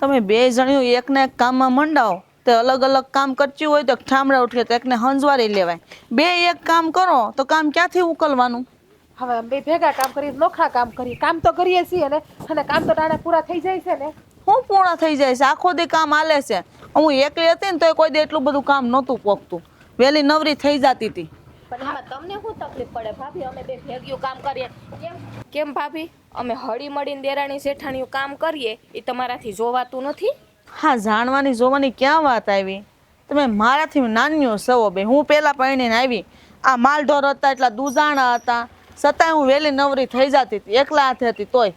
તમે બે જણ્યું એકને એક કામમાં મંડાવો તે અલગ અલગ કામ કરતી હોય તો ઠામડા ઉઠે તો એકને હંજવારી લેવાય. બે એક કામ કરો તો કામ ક્યાંથી ઉકલવાનું? હવે અમે બે ભેગા કામ કરીએ, નોખા કામ કરીએ, કામ તો કરીએ છીએ ને, અને કામ તો ટાણે પૂરા થઈ જાય છે ને. હું પૂર્ણ થઈ જાય છે? આખો દી કામ હાલે છે. હું એકલી હતી ને તો કોઈ દી એટલું બધું કામ નહોતું પોકતું. વહેલી નવરી થઈ જતી હતી. પણ એમાં તમને શું તકલીફ પડે ભાભી? અમે બે ભેગ્યું કામ કરીએ કેમ ભાભી? અમે હળી મળીને દેરાણી જેઠાણીયું કામ કરીએ એ તમારાથી જોવાતું નથી? હા, જાણવાની જોવાની ક્યાં વાત આવી? તમે મારાથી નાનીઓ સવો બે. હું પેલા પરણીને આવી, આ માલઢોર હતા એટલા દૂજાણા હતા, છતાંય હું વહેલી નવરી થઈ જતી હતી, એકલા હાથે હતી તોય.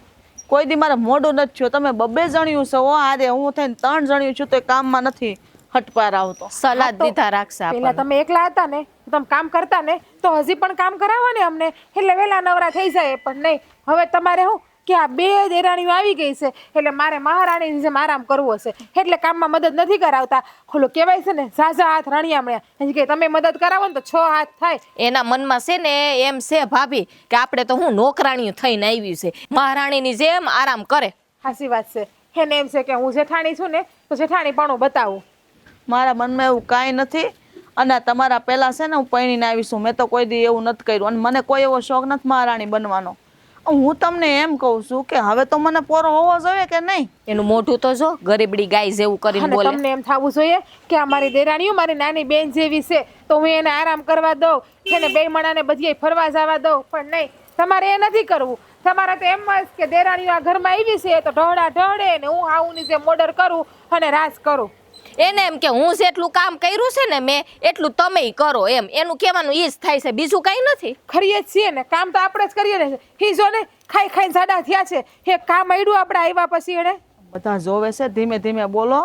કોઈ દી મારે મોઢું નથી થયું. તમે બબે જણ્યું છો આરે, હું થઈને 3 જણ્યું છું તો કામમાં નથી હટપાર આવતો. સલાહ દીધા રાખશે પેલા તમે એકલા હતા ને, તમે કામ કરતા ને તો હજી પણ કામ કરાવો ને અમને, એટલે વેલા નવરા થઈ જાય. પણ નહીં, હવે તમારે શું કે આ બે દેરાણીઓ આવી ગઈ છે એટલે મારે મહારાણીની જેમ આરામ કરવો છે, એટલે કામમાં મદદ નથી કરાવતા. ખોલો કહેવાય છે ને, ઝાઝા હાથ રણિયા મળ્યા. કે તમે મદદ કરાવો ને તો 6 હાથ થાય. એના મનમાં છે ને એમ છે ભાભી કે આપણે તો હું નોકરાણીયું થઈને આવ્યું છે, મહારાણીની જેમ આરામ કરે. સાચી વાત છે. એને એમ છે કે હું જેઠાણી છું ને તો જેઠાણી પણ બતાવું. મારા મનમાં એવું કાંઈ નથી. અને તમારા પહેલાં છે ને હું પરણીને આવીશું, મેં તો કોઈ દી એવું નથી કર્યું. અને મને કોઈ એવો શોખ નથી મહારાણી બનવાનો. હું તમને એમ કહું છું કે હવે તો મને પોરો હોવો જોઈએ કે નહીં? એનું મોઢું તો જો ગરીબડી ગાય જેવું કરીને બોલે. તમને એમ થવું જોઈએ કે આ મારી દેરાણીઓ મારી નાની બેન જેવી છે તો હું એને આરામ કરવા દઉં, એને બે મણાને બધી ફરવા જવા દઉં. પણ નહીં, તમારે એ નથી કરવું. તમારે તો એમ જ કે દેરાણીઓ આ ઘરમાં આવી છે તો ઢોળા ઢળે ને હું આવુંની જે મોડર કરું અને રાસ કરું. એને એમ કે હું જેટલું કામ કર્યું છે ને મેં એટલું તમે કરો, એમ એનું કહેવાનું ઈ જ થાય છે, બીજું કઈ નથી. ખરીએ જ છીએ ને, કામ તો આપણે જ કરીએ ને. હી જો ને ખાઈ ખાઈને સાડા થયા છે, એ કામ આડ્યું આપણે આવ્યા પછી એને. બધા જોવે છે, ધીમે ધીમે બોલો.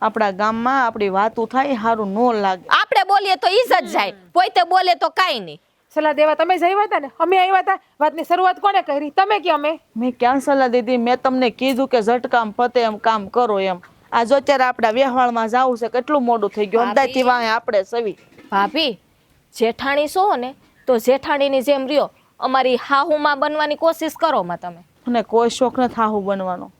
આપણા ગામમાં આપણી વાતું થાય, સારું ન લાગે. આપણે બોલીએ તો ઈજ્જત જાય, પોતે બોલે તો કાંઈ નહીં. સલાહ દેવા તમે જ આવ્યા હતા ને? અમે આવ્યા હતા. વાતની શરૂઆત કોને કરી? તમે કે અમે? મેં ક્યાં સલાહ દીધી? મેં તમને કીધું કે ઝટકામ પતે એમ કામ કરો એમ. આ જો અત્યારે આપણા વ્યવહારમાં જવું છે, કેટલું મોડું થઈ ગયું. અંદાજથી વાંહે આપણે સવી. ભાભી જેઠાણી છો ને તો જેઠાણીની જેમ રહ્યો, અમારી હાહુમાં બનવાની કોશિશ કરો માં તમે. અને કોઈ શોખ નથી હાહુ બનવાનો.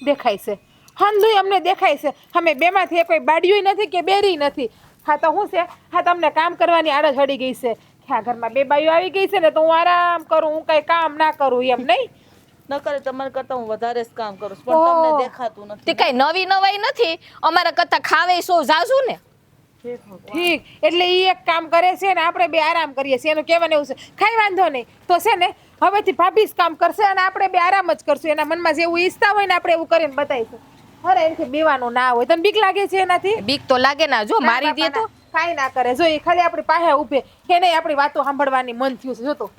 દેખાય છે હંધુય અમને દેખાય છે. અમે બેમાંથી કોઈ બાડિયું નથી કે બેરી નથી. હા તો શું છે, હા તમને કામ કરવાની આદત ચડી ગઈ છે કે આ ઘરમાં બે બાઈઓ આવી ગઈ છે ને તો હું આરામ કરું, હું કઈ કામ ના કરું એમ. નહીં ન કરે તમારે કરતા હું વધારે જ કામ કરું છું, પણ તમને દેખાતું તે નથી. કઈ નવી નવાઈ નથી, અમારા કરતા ખાવે સો જાજુ ને. ઠીક, એટલે ઈ એક કામ કરે છે ને આપણે બે આરામ કરીએ છીએ. એનું કહેવાનું એવું છે. કઈ વાંધો નહીં, તો છે ને હવેથી ભાભી જ કામ કરશે અને આપણે બે આરામ જ કરશું. એના મનમાં જેવું ઈચ્છતા હોય ને આપણે એવું કરીને બતાવીશું. અરે એનાથી બીવાનું ના હોય. તને બીક લાગે છે એનાથી? બીક તો લાગે ના, જો મારી દે તો કાંઈ ના કરે. જો એ ખાલી આપણી પાસે ઉભે, એને આપણી વાતો સાંભળવાની મન થયું છે. જોતો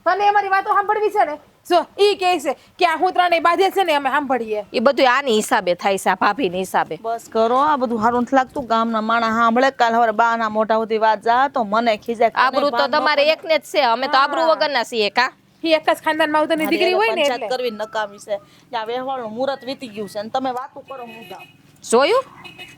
તને અમારી વાતો સાંભળવી છે ને, જો ઈ કહે છે કે આ હું ત્રણેય બાજે છે ને અમે સાંભળીએ. એ બધું આની હિસાબે થાય છે, આ ભાભીની હિસાબે. બસ કરો, આ બધું સારું નથી લાગતું. ગામના માણસ સાંભળે, કાલ હવે બાના મોઢા સુધી વાત જા તો મને ખીજાય. આબરૂ તો તમારે એકને જ છે, અમે તો આબરૂ વગરના છીએ. કા ઈ એક જ ખાનદાનમાં આવતાની દીકરી હોય ને પંચાયત એટલે. કરવી નકામી છે. ત્યાં વ્યવહારનું મુહૂર્ત વીતી ગયું છે અને તમે વાતો કરો. હું જાઉં. જોયું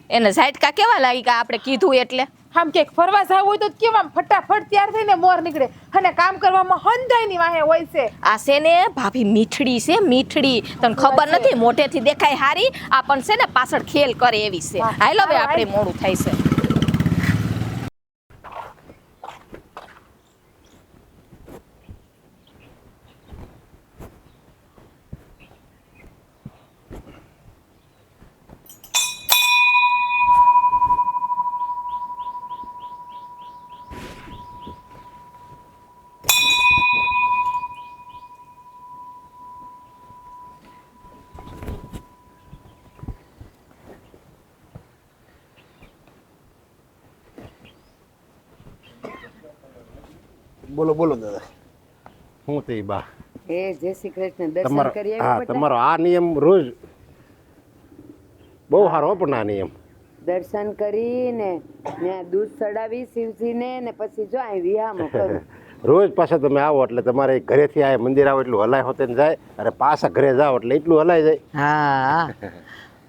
એને ઝાટકા કેવા લાગી કે આપણે કીધું એટલે. આમ કે ફરવા જવું હોય તો કેવા ફટાફટ તૈયાર થઈને મોર નીકળે અને કામ કરવામાં હંધાઈની વાહે હોય છે. આ છે ને ભાભી મીઠડી છે, મીઠડી. તને ખબર નથી, મોઢેથી દેખાય હારી, આ પણ છે ને પાછળ ખેલ કરે એવી છે. હાલ હવે આપણે મોડું થાય છે. બોલો બોલો દાદા, શું થઈ બા? જય શ્રી કૃષ્ણ. દર્શન કરી હા, તમારો આ નિયમ રોજ બહુ સારો પણ આ નિયમ. દર્શન કરીને ત્યાં દૂધ ચડાવી શિવજીને ને પછી જો અહીં વિહામો કરું. રોજ પાછા તમે આવો એટલે તમારે ઘરેથી આ મંદિર આવો એટલું હલાય હોતે જાય, અને પાછા ઘરે જાઓ એટલે એટલું હલાય જાય. હા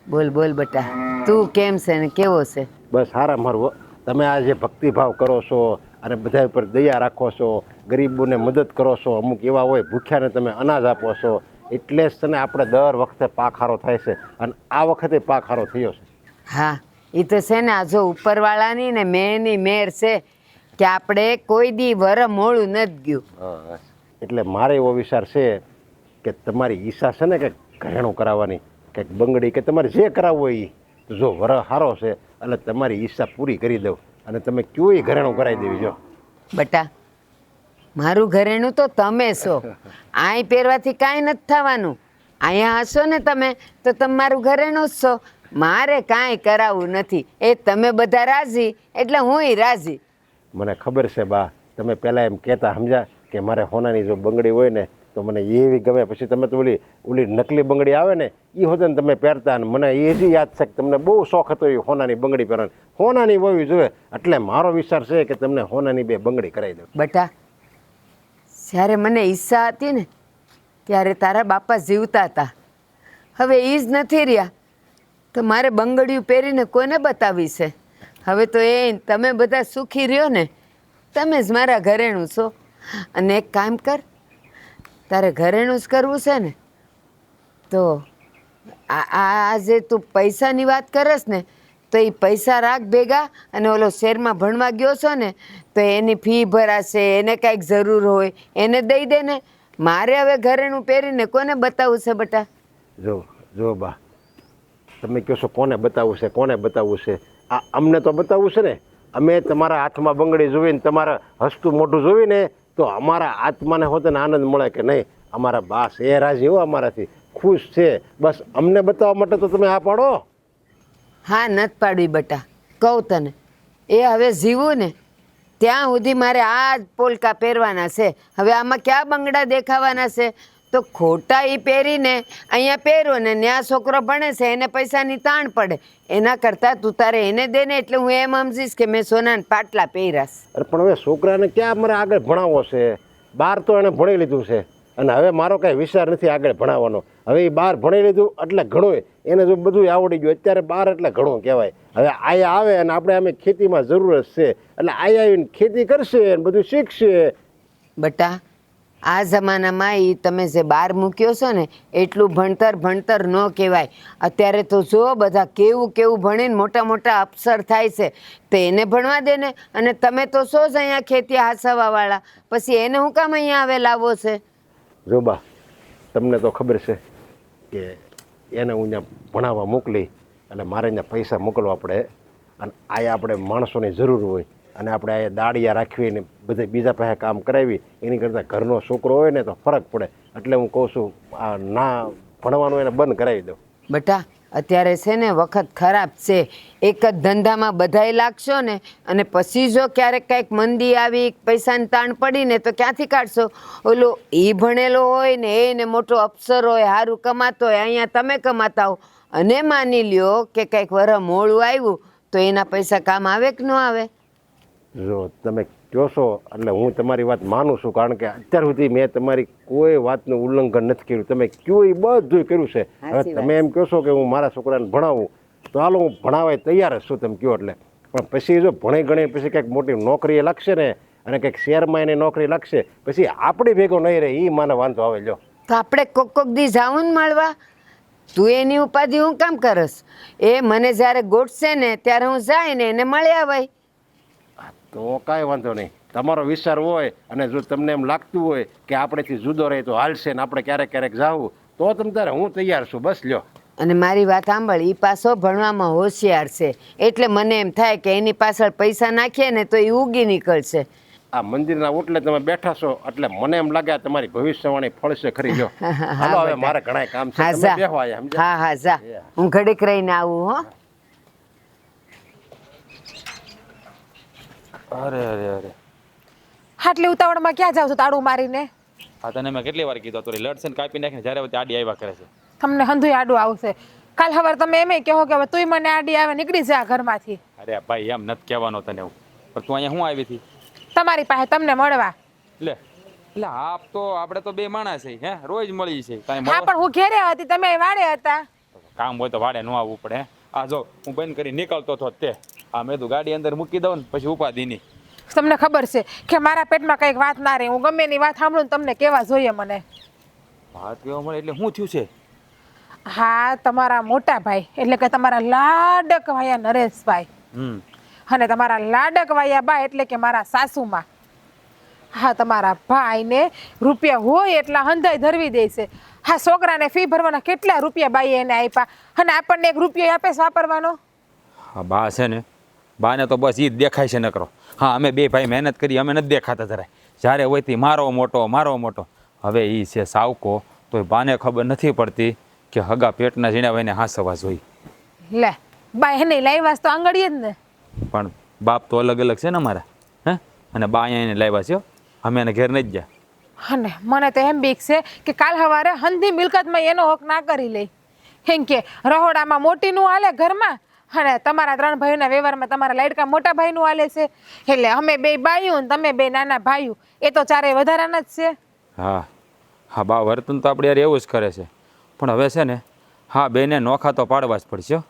બોલ બોલ બેટા, તું કેમ છે ને કેવો છે? બસ સારા મારું. તમે આ જે ભક્તિભાવ કરો છો અને બધા ઉપર દયા રાખો છો, ગરીબોને મદદ કરો છો, અમુક એવા હોય ભૂખ્યાને તમે અનાજ આપો છો, એટલે જ તને આપણે દર વખતે પાખારો થાય છે અને આ વખતે પાખારો થયો છે. હા એ તો છે ને, આ જો ઉપરવાળાની ને મેની મેર છે કે આપણે કોઈ દી વર મોડું નથી ગયું. હા, એટલે મારે એવો વિચાર છે કે તમારી ઈચ્છા છે ને કે ઘરેણું કરાવવાની, કંઈક બંગડી કે તમારે જે કરાવવું હોય એ, તો જો વર સારો છે એટલે તમારી ઈચ્છા પૂરી કરી દઉં અને તમે કયું ઘરેણું કરાવી દેવી. જો બટા, મારું ઘરેણું તો તમે છો. આય પહેરવાથી કાંઈ નથી થવાનું. અહીંયા હશો ને તમે તો તમારું ઘરેણું જ છો. મારે કાંઈ કરાવવું નથી. એ તમે બધા રાજી એટલે હુંય રાજી. મને ખબર છે બા, તમે પહેલાં એમ કહેતા સમજ્યા કે મારે હોનાની જો બંગડી હોય ને તો મને એવી ગમે. પછી તમે તો ઓલી નકલી બંગડી આવે ને એ હોતે ને તમે પહેરતા, અને મને એ જ યાદ છે કે તમને બહુ શોખ હતો એ હોનાની બંગડી પહેરવાનો. હોનાની હોવી જોઈએ, એટલે મારો વિચાર છે કે તમને હોનાની 2 બંગડી કરાવી દઉં. બટા, જ્યારે મને ઈચ્છા હતી ને ત્યારે તારા બાપા જીવતા હતા. હવે એ જ નથી રહ્યા તો મારે બંગડીયું પહેરીને કોને બતાવી છે? હવે તો એ તમે બધા સુખી રહ્યો ને, તમે જ મારા ઘરેણું છો. અને એક કામ કર, તારે ઘરેણું જ કરવું છે ને તો આજે તું પૈસાની વાત કરસ ને તો એ પૈસા રાખ ભેગા, અને ઓલો શહેરમાં ભણવા ગયો છો ને તો એની ફી ભરાશે, એને કાંઈક જરૂર હોય એને દઈ દે ને. મારે હવે ઘરેણું પહેરીને કોને બતાવવું છે બટા? જો બા, તમે કહો છો કોને બતાવવું છે, કોને બતાવવું છે? આ અમને તો બતાવવું છે ને. અમે તમારા હાથમાં બંગડી જોઈને, તમારા હસતું મોઢું જોઈને તો અમારા આત્માને હોતે ને આનંદ મળે કે નહીં અમારા બા છે રાજી હો, અમારાથી ખુશ છે. બસ અમને બતાવવા માટે તો તમે આ પાડો. હા, નથી પાડવી બટા, કહું તને. એ હવે જીવું ને ત્યાં સુધી મારે આ જ પોલકા પહેરવાના છે. હવે આમાં ક્યાં બંગડા દેખાવાના છે? તો ખોટા એ પહેરીને અહીંયા પહેરો ને ત્યાં છોકરો ભણે છે એને પૈસાની તાણ પડે. એના કરતાં તું તારે એને દે ને, એટલે હું એમ સમજીશ કે મેં સોનાના પાટલા પહેર્યાશ. અરે પણ હવે છોકરાને ક્યાં મારે આગળ ભણાવવો છે? 12 તો એને ભણી લીધું છે અને હવે મારો કાંઈ વિચાર નથી આગળ ભણાવવાનો. હવે એ 12 ભણી લીધું એટલે ઘણું, એને જો બધું આવડી ગયું. અત્યારે 12 એટલે ઘણું કહેવાય. હવે આયા આવે અને આપણે અમે ખેતીમાં જરૂરત છે એટલે આયા આવીને ખેતી કરશે અને બધું શીખશે. બટા, આ જમાનામાં એ તમે જે બહાર મૂક્યો છો ને એટલું ભણતર ન કહેવાય. અત્યારે તો જો બધા કેવું ભણીને મોટા મોટા અફસર થાય છે, તો એને ભણવા દે ને. અને તમે તો છો જ અહીંયા ખેતી હાસવાવાળા, પછી એને હું કામ અહીંયા આવે લાવો છે? જો બા, તમને તો ખબર છે કે એને હું અહીંયા ભણાવવા મોકલી એટલે મારે અહીંયા પૈસા મોકલવા પડે, અને આયા આપણે માણસોની જરૂર હોય અને આપણે અહીંયા દાડિયા રાખવી ને બધે બીજા પાસે કામ કરાવી એની કરતાં ઘરનો છોકરો હોય ને તો ફરક પડે. એટલે હું કહું છું આ ના ભણવાનું એને બંધ કરાવી દઉં. બટા, અત્યારે છે ને વખત ખરાબ છે. એક જ ધંધામાં બધાય લાગશો ને અને પછી જો ક્યારેક કંઈક મંદી આવી, પૈસાની તાણ પડી ને તો ક્યાંથી કાઢશો? ઓલો એ ભણેલો હોય ને એને મોટો અફસર હોય, સારું કમાતો હોય, અહીંયા તમે કમાતા હો, અને માની લ્યો કે કંઈક વરહ મોડું આવ્યું તો એના પૈસા કામ આવે કે ન આવે? જો તમે કહો છો એટલે હું તમારી વાત માનું છું, કારણ કે અત્યાર સુધી મેં તમારી કોઈ વાતનું ઉલ્લંઘન નથી કર્યું. તમે કયો એ બધું કર્યું છે. હવે તમે એમ કહો છો કે હું મારા છોકરાને ભણાવું તો હાલો હું ભણાવવા તૈયાર જ છું તમે કહો એટલે. પણ પછી જો ભણી ગણી પછી કંઈક મોટી નોકરી લાગશે ને અને કંઈક શહેરમાં એને નોકરી લાગશે પછી આપણી ભેગો નહીં રહે, એ મને વાંધો આવે. લ્યો તો આપણે કોક દી જાવું ને મળવા. તું એની ઉપાધિ હું કામ કરસ? એ મને જ્યારે ગોઠશે ને ત્યારે હું જાય ને એને મળ્યા ભાઈ. તો કાંઈ વાંધો નહીં. તમારો વિચાર હોય અને જો તમને એમ લાગતું હોય કે આપણેથી જુદો રહે તો હાલશે ને આપણે ક્યારેક જાવું તો તમ તારે હું તૈયાર છું. બસ લ્યો. અને મારી વાત સાંભળ, એ પાછો ભણવામાં હોશિયાર છે એટલે મને એમ થાય કે એની પાછળ પૈસા નાખીએ ને તો એ ઉગી નીકળશે. આ મંદિરના ઓટલે તમે બેઠા છો એટલે મને એમ લાગે તમારી ભવિષ્યવાણી ફળશે ખરી. જો હાલો હવે મારે ઘણા કામ છે. તમે બેહો આયા સમજ્યા? હા જા, હું ઘડીક રહીને આવું. હો અરે આટલી ઉતાવળમાં ક્યાં જાવ છો તાળું મારીને? આ તને મેં કેટલી વાર કીધું તો લડશે ને કાપી નાખીને જ્યારે આડી આવ્યા કરે છે. તમને હંધુય આડું આવશે. કાલ સવાર તમે એમ કહો કે હવે તુંય મને આડી આવે, નીકળી જા ઘરમાંથી. અરે ભાઈ એમ નથી કહેવાનો તને એવું, પણ તું અહીંયા શું આવી હતી? તમારી પાસે તમને મળવા. એટલે આપ તો આપણે તો બે માણસ છે, હે રોજ મળી છે. હા પણ હું ઘેરે હતી, તમે વાડે હતા. કામ હોય તો વાડે ન આવવું પડે. આ જો હું બંધ કરી નીકળતો હતો તે આ મેં તો ગાડી અંદર મૂકી દઉં ને પછી ઉપાધિ નહીં. તમને ખબર છે કે મારા પેટમાં કંઈક વાત ના રહે, હું ગમે એની વાત સાંભળું ને તમને કેવા જોઈએ મને. વાત કેવા મળે એટલે શું થયું છે? હા, તમારા મોટા ભાઈ એટલે કે તમારા લાડક વાયા નરેશભાઈ અને તમારા લાડક વાયા બા એટલે કે મારા સાસુમાં. હા, તમારા ભાઈને રૂપિયા હોય એટલા હંધાઈ ધરવી દે છે. હા, છોકરાને ફી ભરવાના કેટલા રૂપિયા બાઈએ એને આપ્યા અને આપણને 1 રૂપિયો આપે છે વાપરવાનો. હા, બા છે ને, બાને તો બસ ઈ જ દેખાય છે નકરો. હા, અમે બે ભાઈ મહેનત કરી, અમે નથી દેખાતા જરાય. જ્યારે હોય તે મારો મોટો. હવે ઈ છે સાવકો, તો બાને ખબર નથી પડતી કે હગા પેટના ઝીણા ભાઈને હાંસવા જોઈ. લે, બા એને લાવ્યા તો આંગળીએ જ ને. પણ બાપ તો અલગ અલગ છે ને અમારા, હે? અને બા અહીંયા એને લાવ્યા છે હો. અમે એને ઘેર નથી ગયા. અને મને તો એમ બીક છે કે કાલ સવારે હંધી મિલકતમાં એનો હક ના કરી લે. કેમ કે રહોડામાં મોટીનું હાલે ઘરમાં અને તમારા 3 ભાઈઓના વ્યવહારમાં તમારા લાડકા મોટા ભાઈનું હાલે છે. એટલે અમે 2 બાયું ને તમે 2 નાના ભાઈઓ, એ તો ચારે વધારાના જ છે. હા, બા વર્તન તો આપણે યાર એવું જ કરે છે. પણ હવે છે ને, હા, બેને નોખા તો પાડવા જ પડશે હો.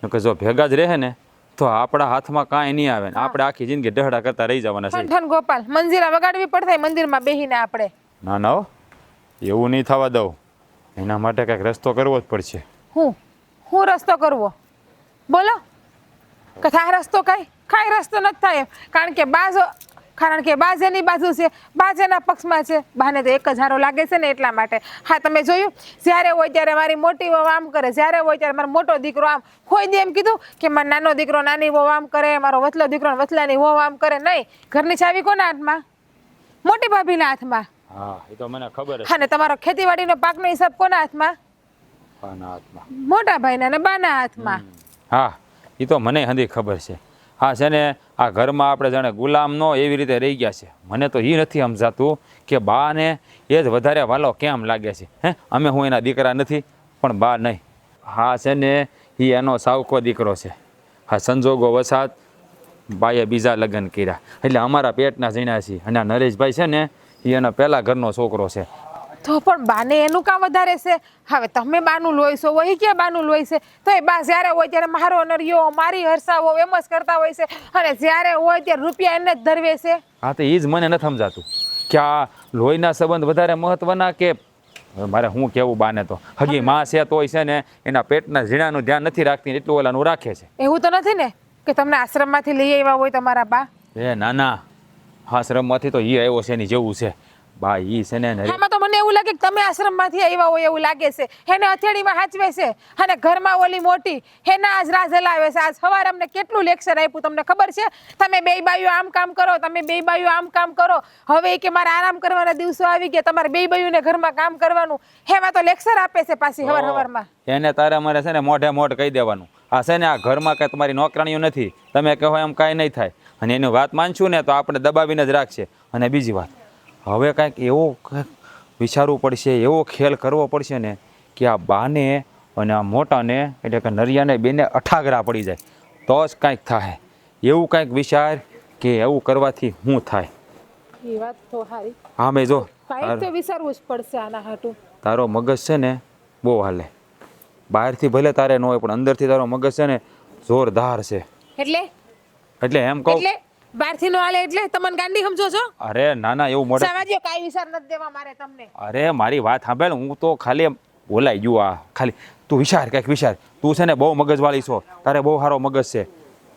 નકર જો ભેગા જ રહે ને તો આપણા હાથમાં કાંઈ નહીં આવે ને આપણે આખી જિંદગી ડહડા કરતા રહી જવાના છે. ઠન ગોપાલ, મંજીરા વગાડવી પડશે મંદિરમાં બેહીને આપણે. ના હો, એવું નહીં થવા દઉં. એના માટે કંઈક રસ્તો કરવો જ પડશે. હું રસ્તો કરવો બોલો? કે થાય રસ્તો? કાંઈ રસ્તો નથી થાય એમ. કારણ કે બાજ એની બાજુ છે, બાજ એના પક્ષમાં છે. બાને તો એક જ હારો લાગે છે ને એટલા માટે. હા, તમે જોયું, જ્યારે હોય ત્યારે મારી મોટી વહુ આમ કરે, જ્યારે હોય ત્યારે મારો મોટો દીકરો આમ. કોઈ દી એમ કીધું કે મારો નાનો દીકરો નાની વહુ આમ કરે, મારો વચલો દીકરો વચલાની વહુ આમ કરે? નહીં. ઘરની ચાવી કોના હાથમાં? મોટી ભાભીના હાથમાં. હા, એ તો મને ખબર છે. અને તમારો ખેતીવાડીનો પાકનો હિસાબ કોના હાથમાં? બાના હાથમાં. મોટા ભાઈના અને બાના હાથમાં. હા, એ તો મને હંધી ખબર છે. હા, છે ને, આ ઘરમાં આપણે જાણે ગુલામ નો એવી રીતે રહી ગયા છે. મને તો એ નથી સમજાતું કે બાને એ જ વધારે વાલો કેમ લાગે છે. હે, અમે હું એના દીકરા નથી, પણ બા નહીં. હા, છે ને, એ એનો સાવકો દીકરો છે. હા, સંજોગો વસાત બાએ બીજા લગ્ન કર્યા એટલે અમારા પેટના ઝીણા છે. અને આ નરેશભાઈ છે ને, એ એના પહેલા ઘરનો છોકરો છે. તો પણ બાને એનું કામ વધારે છે. હવે તમે બાનું લોહીશો, વહી ક્યાં બાનું લોહી છે? તો એ બા જ્યારે હોય ત્યારે મારો નરિયો, મારી હરસાવો એમ જ કરતા હોય છે અને જ્યારે હોય ત્યારે રૂપિયા એને જ ધરવે છે. હા, તો એ જ મને નથી સમજાતું કે આ લોહીના સંબંધ વધારે મહત્વના કે મારે શું કહેવું બાને તો હગી માં છે તોય છે ને એના પેટના ઝીણાનું ધ્યાન નથી રાખતી, એટલું ઓલાનું રાખે છે. એવું તો નથી ને કે તમને આશ્રમમાંથી લઈ આવ્યા હોય તમારા બા? ના, આશ્રમમાંથી તો એ આવ્યો છે એની જેવું છે. બા ઈ છે ને આમાં તો મને એવું લાગે કે તમે આશ્રમમાંથી આવ્યા હોય એવું લાગે છે. એને હથેળીમાં હાચવે છે અને ઘરમાં ઓલી મોટી એના આજ રાહ જલાવે છે. આજ સવારે અમને કેટલું લેક્ચર આપ્યું તમને ખબર છે? તમે 2 બાઈઓ આમ કામ કરો, તમે 2 બાઈઓ આમ કામ કરો. હવે કે મારે આરામ કરવાના દિવસો આવી ગયા, તમારે 2 બાઈઓને ઘરમાં કામ કરવાનું. એમાં તો લેક્ચર આપે છે પાછી હવારમાં. એને તારે મારે છે ને મોઢે કહી દેવાનું, આ છે ને આ ઘરમાં કાંઈ તમારી નોકરાણીઓ નથી, તમે કહો એમ કાંઈ નહીં થાય. અને એની વાત માનશું ને તો આપણે દબાવીને જ રાખશે. અને બીજી વાત, હવે કાંઈક એવો વિચારવું પડશે, એવો ખેલ કરવો પડશે ને કે આ બાને અને આ મોટાને એટલે કે નરિયાને બેને અઠાગરા પડી જાય તો જ કાંઈક થાય. એવું કાંઈક વિચાર કે એવું કરવાથી શું થાય. એ વાત તો સારી. હા, મેં જો કાંઈક તો વિચારવું જ પડશે આના હાટું. તારો મગજ છે ને બહુ હાલે. બહારથી ભલે તારે ન હોય પણ અંદરથી તારો મગજ છે ને જોરદાર છે. એટલે એમ કહું બહારથી નો હાલે એટલે તમને ગાંડી સમજો છો? અરે ના એવું મોઢે સામાજ્યો કાંઈ વિચાર નથી દેવા મારે તમને. અરે મારી વાત સાંભળ, હું તો ખાલી બોલાઈ ગયું. આ ખાલી તું વિચાર, કંઈક વિચાર. તું છે ને બહુ મગજવાળી છો, તારે બહુ સારો મગજ છે.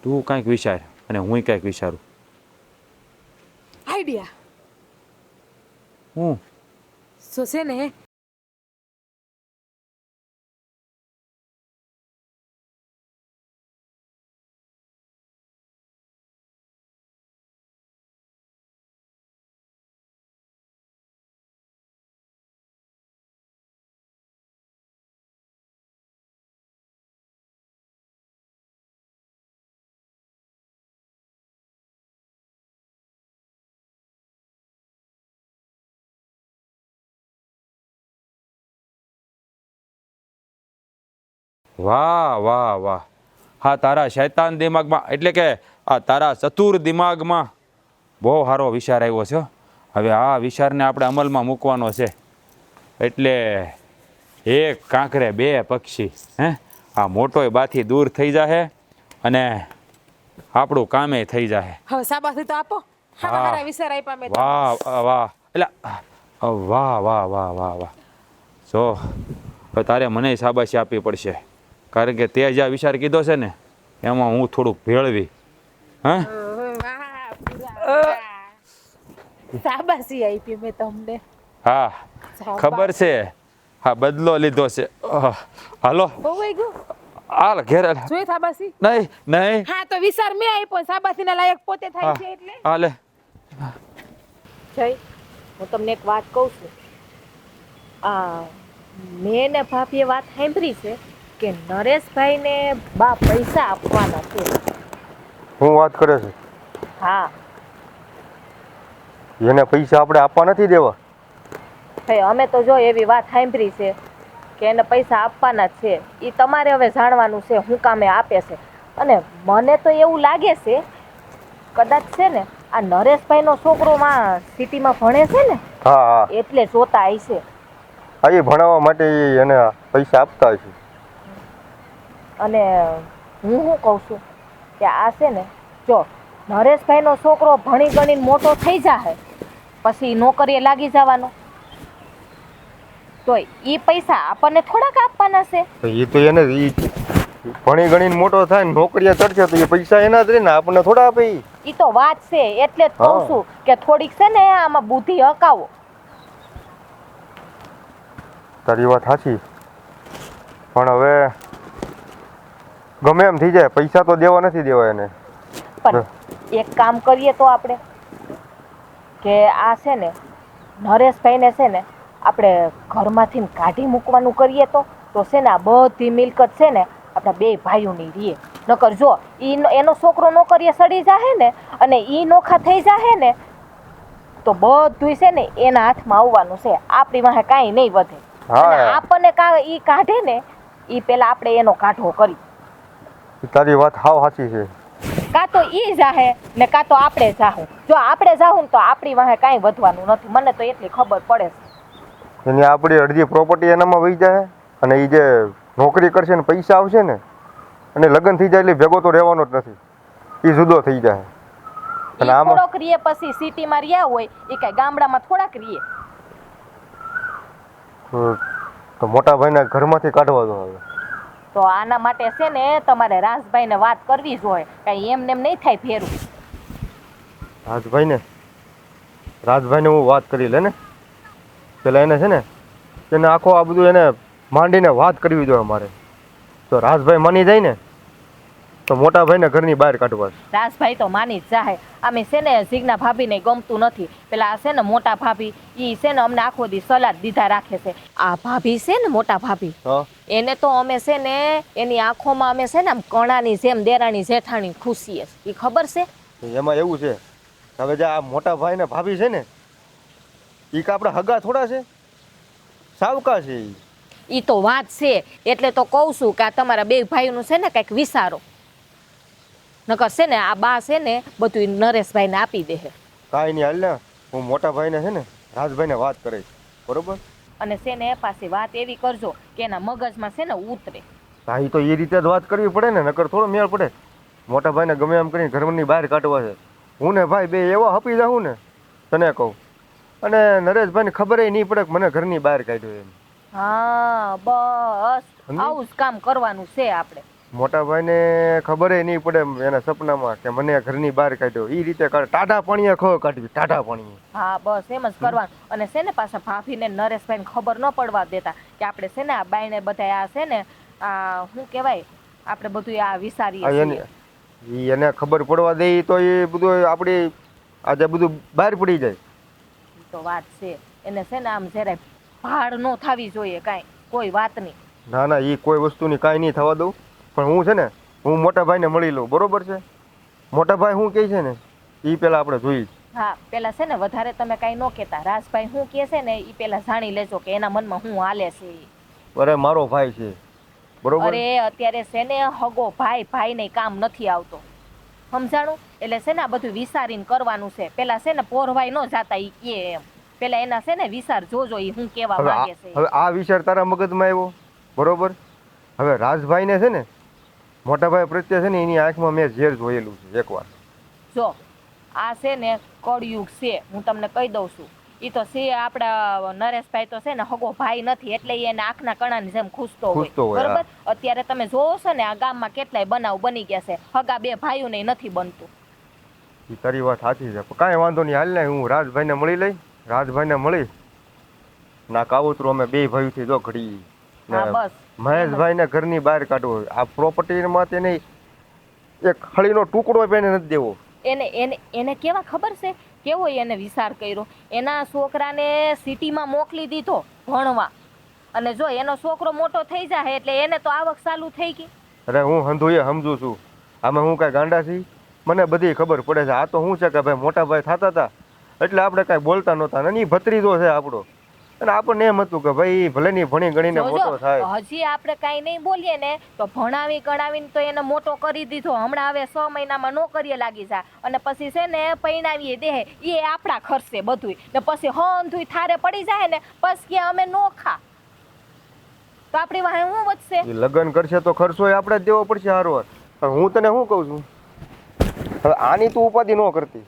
તું કંઈક વિચાર અને હું કંઈક વિચારું. આઈડિયા હું શું છે ને, વાહ. હા, તારા શૈતાન દિમાગમાં એટલે કે આ તારા ચતુર દિમાગમાં બહુ સારો વિચાર આવ્યો છે. હવે આ વિચારને આપણે અમલમાં મૂકવાનો છે. એટલે 1 કાંકરે 2 પક્ષી. હે, આ મોટોય બાથી દૂર થઈ જાહે અને આપણું કામે થઈ જાહે. હવે શાબાશી તો આપો. સારા વિચાર આપ્યા મેં. વાહ એટલે વાહ. જો હવે તારે મને શાબાશી આપવી પડશે, કારણ કે તે જે આ વિચાર કીધો છે ને એમાં હું થોડુંક ભેળવી. હા શાબાશી આપી મેં તમને. હા ખબર છે, હા બદલો લીધો છે. હાલો બહુ વઈ ગયું હાલ ઘેર હાલ. જોઈ શાબાશી. નહીં નહીં હા તો વિચાર મેં આપ્યો, શાબાશીના લાયક પોતે થાય છે એટલે. હાલે. જય હું તમને એક વાત કહું છું. આ મેં ને ભાભીએ વાત સાંભળી છે કે નરેશભાઈને બા પૈસા આપવાના છે. હું વાત કરે છે? હા એને પૈસા આપણે આપવા નથી દેવા. ભાઈ અમે તો જો એવી વાત સાંભળી છે કે એને પૈસા આપવાના જ છે. એ તમારે હવે જાણવાનું છે હું કામે આપે છે. અને મને તો એવું લાગે છે કદાચ છે ને આ નરેશભાઈનો છોકરો માં સિટીમાં ભણે છે ને હા હા, એટલે જોતા હશે. હા એ ભણાવવા માટે ઈ એને પૈસા આપતા હશે. અને હું શું કહું છું કે આ છે ને જો નરેશભાઈનો છોકરો ભણી ગણીને મોટો થઈ જાય પછી નોકરીએ લાગી જવાનો તો એ પૈસા આપણને થોડાક આપવાના છે. તો એ તો એને ઈ ભણી ગણીને મોટો થાય ને નોકરીએ ચડશે તો એ પૈસા એના જ રહે ને, આપણને થોડા આપે ઈ. એ તો વાત છે એટલે જ કહું છું કે થોડીક છે ને આમાં બુદ્ધિ હકાવો. તારી વાત સાચી, પણ હવે ગમે એમ થઈ જાય પૈસા તો દેવા નથી દેવા એને. પણ એક કામ કરીએ તો આપણે કે આ છે ને નરેશભાઈને છે ને આપણે ઘરમાંથી કાઢી મૂકવાનું કરીએ તો છે ને આ બધી મિલકત છે ને આપણા બે ભાઈઓની રીએ. નકર જો એનો છોકરો નોકરીએ સડી જાહે ને અને ઈ નોખા થઈ જાહે ને તો બધું છે ને એના હાથમાં આવવાનું છે. આપણી વાહે કાંઈ નહીં વધે. હા. અને આપણને ઈ કાઢે ને ઈ પેલા આપણે એનો કાઢવો કરી. તારી વાત હાવ સાચી છે. કાં તો ઈ જાહે ને કાં તો આપણે જાહું. જો આપણે જાહું ને તો આપણી વાહે કાંઈ વધવાનું નથી. મને તો એટલી ખબર પડે છે. એની આપણી અડધી પ્રોપર્ટી એનામાં વહી જાય અને એ જે નોકરી કરશે ને પૈસા આવશે ને અને લગ્ન થઈ જાય એટલે ભેગો તો રહેવાનો જ નથી, એ જુદો થઈ જાય. અને ઈ આમાં થોડોક રીએ પછી સિટીમાં રહ્યા હોય એ કાંઈ ગામડામાં થોડાક રીએ. તો મોટા ભાઈને ઘરમાંથી કાઢવા દો હવે. તો આના માટે છે ને તમારે રાજભાઈને વાત કરવી જોઈએ. કાંઈ એમને એમ નહીં થાય ફેરું. રાજભાઈને હું વાત કરી લે ને પેલા એને છે ને એને આખો આ બધું એને માંડીને વાત કરવી જોઈએ મારે. તો રાજભાઈ માની જાય ને તો મોટા ભાઈને ઘરની બહાર કાઢવા છે. રાજભાઈ તો માની જ જાહે. અમે છે ને જીજ્ઞા ભાભીને ગમતું નથી. પેલા આ છે ને મોટા ભાભી ઈ છે ને અમને આખો દી સલાદ દીધા રાખે છે. આ ભાભી છે ને મોટા ભાભી હા, એને તો અમે છે ને એની આંખોમાં અમે છે ને આમ કણાની જેમ દેરાણી જેઠાણી ખુશીએ. એ ખબર છે? એમાં એવું છે હવે જે આ મોટા ભાઈ ને ભાભી છે ને એ કે આપણા હગા થોડા છે, સાવકા છે ઈ. ઈ તો વાત છે એટલે તો કહું છું કે આ તમારા બે ભાઈઓનું છે ને કંઈક વિચારો. નકર છે ને આ બા છે ને બધું નરેશભાઈને આપી દે. કાંઈ નહીં હાલ ને હું મોટા ભાઈને છે ને રાજભાઈને વાત કરીશ, બરોબર? અને છે ને પાછી વાત એવી કરજો કે એના મગજમાં છે ને ઉતરે. હા એ તો એ રીતે જ વાત કરવી પડે ને, નકર થોડો મેળ પડે. મોટા ભાઈને ગમે એમ કરીને ઘરની બહાર કાઢવા છે. હું ને ભાઈ બે એવા હપી જાઉં ને તને કહું, અને નરેશભાઈને ખબર નહીં પડે કે મને ઘરની બહાર કાઢ્યો એમ. હા બસ આવું જ કામ કરવાનું છે આપણે. મોટા ભાઈને ખબર નહીં પડે એના સપનામાં કે મને ઘરની બહાર કાઢ્યો. એ રીતે ટાઢા પાણીએ ખો કાઢવી, ટાઢા પાણીએ. હા બસ એમ જ કરવાનું. અને છે ને પાછા ભાભીને નરેશભાઈને ખબર ન પડવા દેતા કે આપણે છે ને આ બાઈને બધા આ છે ને આ શું કહેવાય આપણે બધું આ વિચારીએ છીએ. ઈ એને ખબર પડવા દે તો એ બધું આપણી આજે બધું બહાર પડી જાય. ઈ તો વાત છે. એને છે ને આમ જરાય ભાડ ન થવી જોઈએ કાંઈ કોઈ વાતની. ના ના એ કોઈ વસ્તુની કાંઈ નહીં થવા દઉં. પણ હું છે ને હું મોટા ભાઈને મળી લઉં, બરોબર છે? મોટા ભાઈ શું કહે છે ને એ પેલા આપણે જોઈ. હા પેલા છે ને વધારે તમે કાંઈ ન કહેતા. રાજભાઈ શું કહે છે ને એ પેલા જાણી લેજો કે એના મનમાં શું હાલે છે. અરે મારો ભાઈ છે, બરોબર? અરે અત્યારે છે ને હગો ભાઈ ભાઈને કામ નથી આવતો, સમજાણું? એટલે છે ને આ બધું વિચારીને કરવાનું છે. પેલા છે ને પોરવાઈ ન જાતા ઈ કે એમ. પેલા એના છે ને વિચાર જોજો ઈ હું કેવા માંગે છે. હવે આ વિચાર તારા મગજમાં આવ્યો, બરોબર? હવે રાજભાઈને છે ને મોટા ભાઈ પ્રત્યે છે ને એની આંખમાં મેં ઝેર જોયેલું છે એકવાર. જો આ છે ને કળયુગ છે, હું તમને કહી દઉં છું. ઈ તો છે આપણા નરેશભાઈ તો છે ને હગો ભાઈ નથી એટલે ઈ એને આંખના કણાની જેમ ખૂસતો ખૂસતો હોય હોય, બરોબર. અત્યારે તમે જોવો છો ને આ ગામમાં કેટલાય બનાવ બની ગયા છે, હગા બે ભાઈઓને નથી બનતું. એ તારી વાત સાચી છે, પણ કાંઈ વાંધો નહીં, હાલ ને હું રાજભાઈને મળી લઈ, રાજભાઈને મળી ના કાવતરું અમે બે ભાઈથી જો ઘડી હા બસ મહેશભાઈને ઘરની બહાર કાઢવો. આ પ્રોપર્ટીમાં તેને એક હળીનો ટુકડો પણ નથી દેવો. એને એને એને કેવા ખબર છે કેવો એને વિચાર કર્યો, એના છોકરાને સિટીમાં મોકલી દીધો ભણવા, અને જો એનો છોકરો મોટો થઈ જાય એટલે એને તો આવક ચાલુ થઈ ગઈ. અરે હું હંધુએ સમજુ છું, આમાં હું કાંઈ ગાંડા છી, મને બધી ખબર પડે છે. આ તો શું છે કે ભાઈ મોટા ભાઈ થતા હતા એટલે આપણે કાંઈ બોલતા નહોતા, અને એ ભત્રીજો છે આપણો, અને આપણને એમ હતું કે ભાઈ ભલે ની ભણી ગણીને મોટો થાય. હજી આપણે કાંઈ નહીં બોલીએ ને તો ભણાવી ગણાવીને તો એને મોટો કરી દીધો. હમણાં હવે 6 મહિનામાં નોકરીએ લાગી જાય અને પછી છે ને પૈણાવીએ દે એ આપણા ખર્ચે બધુંય, ને પછી હંધુય થારે પડી જાય ને પછી કે અમે નોખા, તો આપણી વાહે શું વધશે? એ લગ્ન કરશે તો ખર્ચો આપણે જ દેવો પડશે હારો. પણ હું તને શું કહું છું, હવે આની તું ઉપાધિ ન કરતી.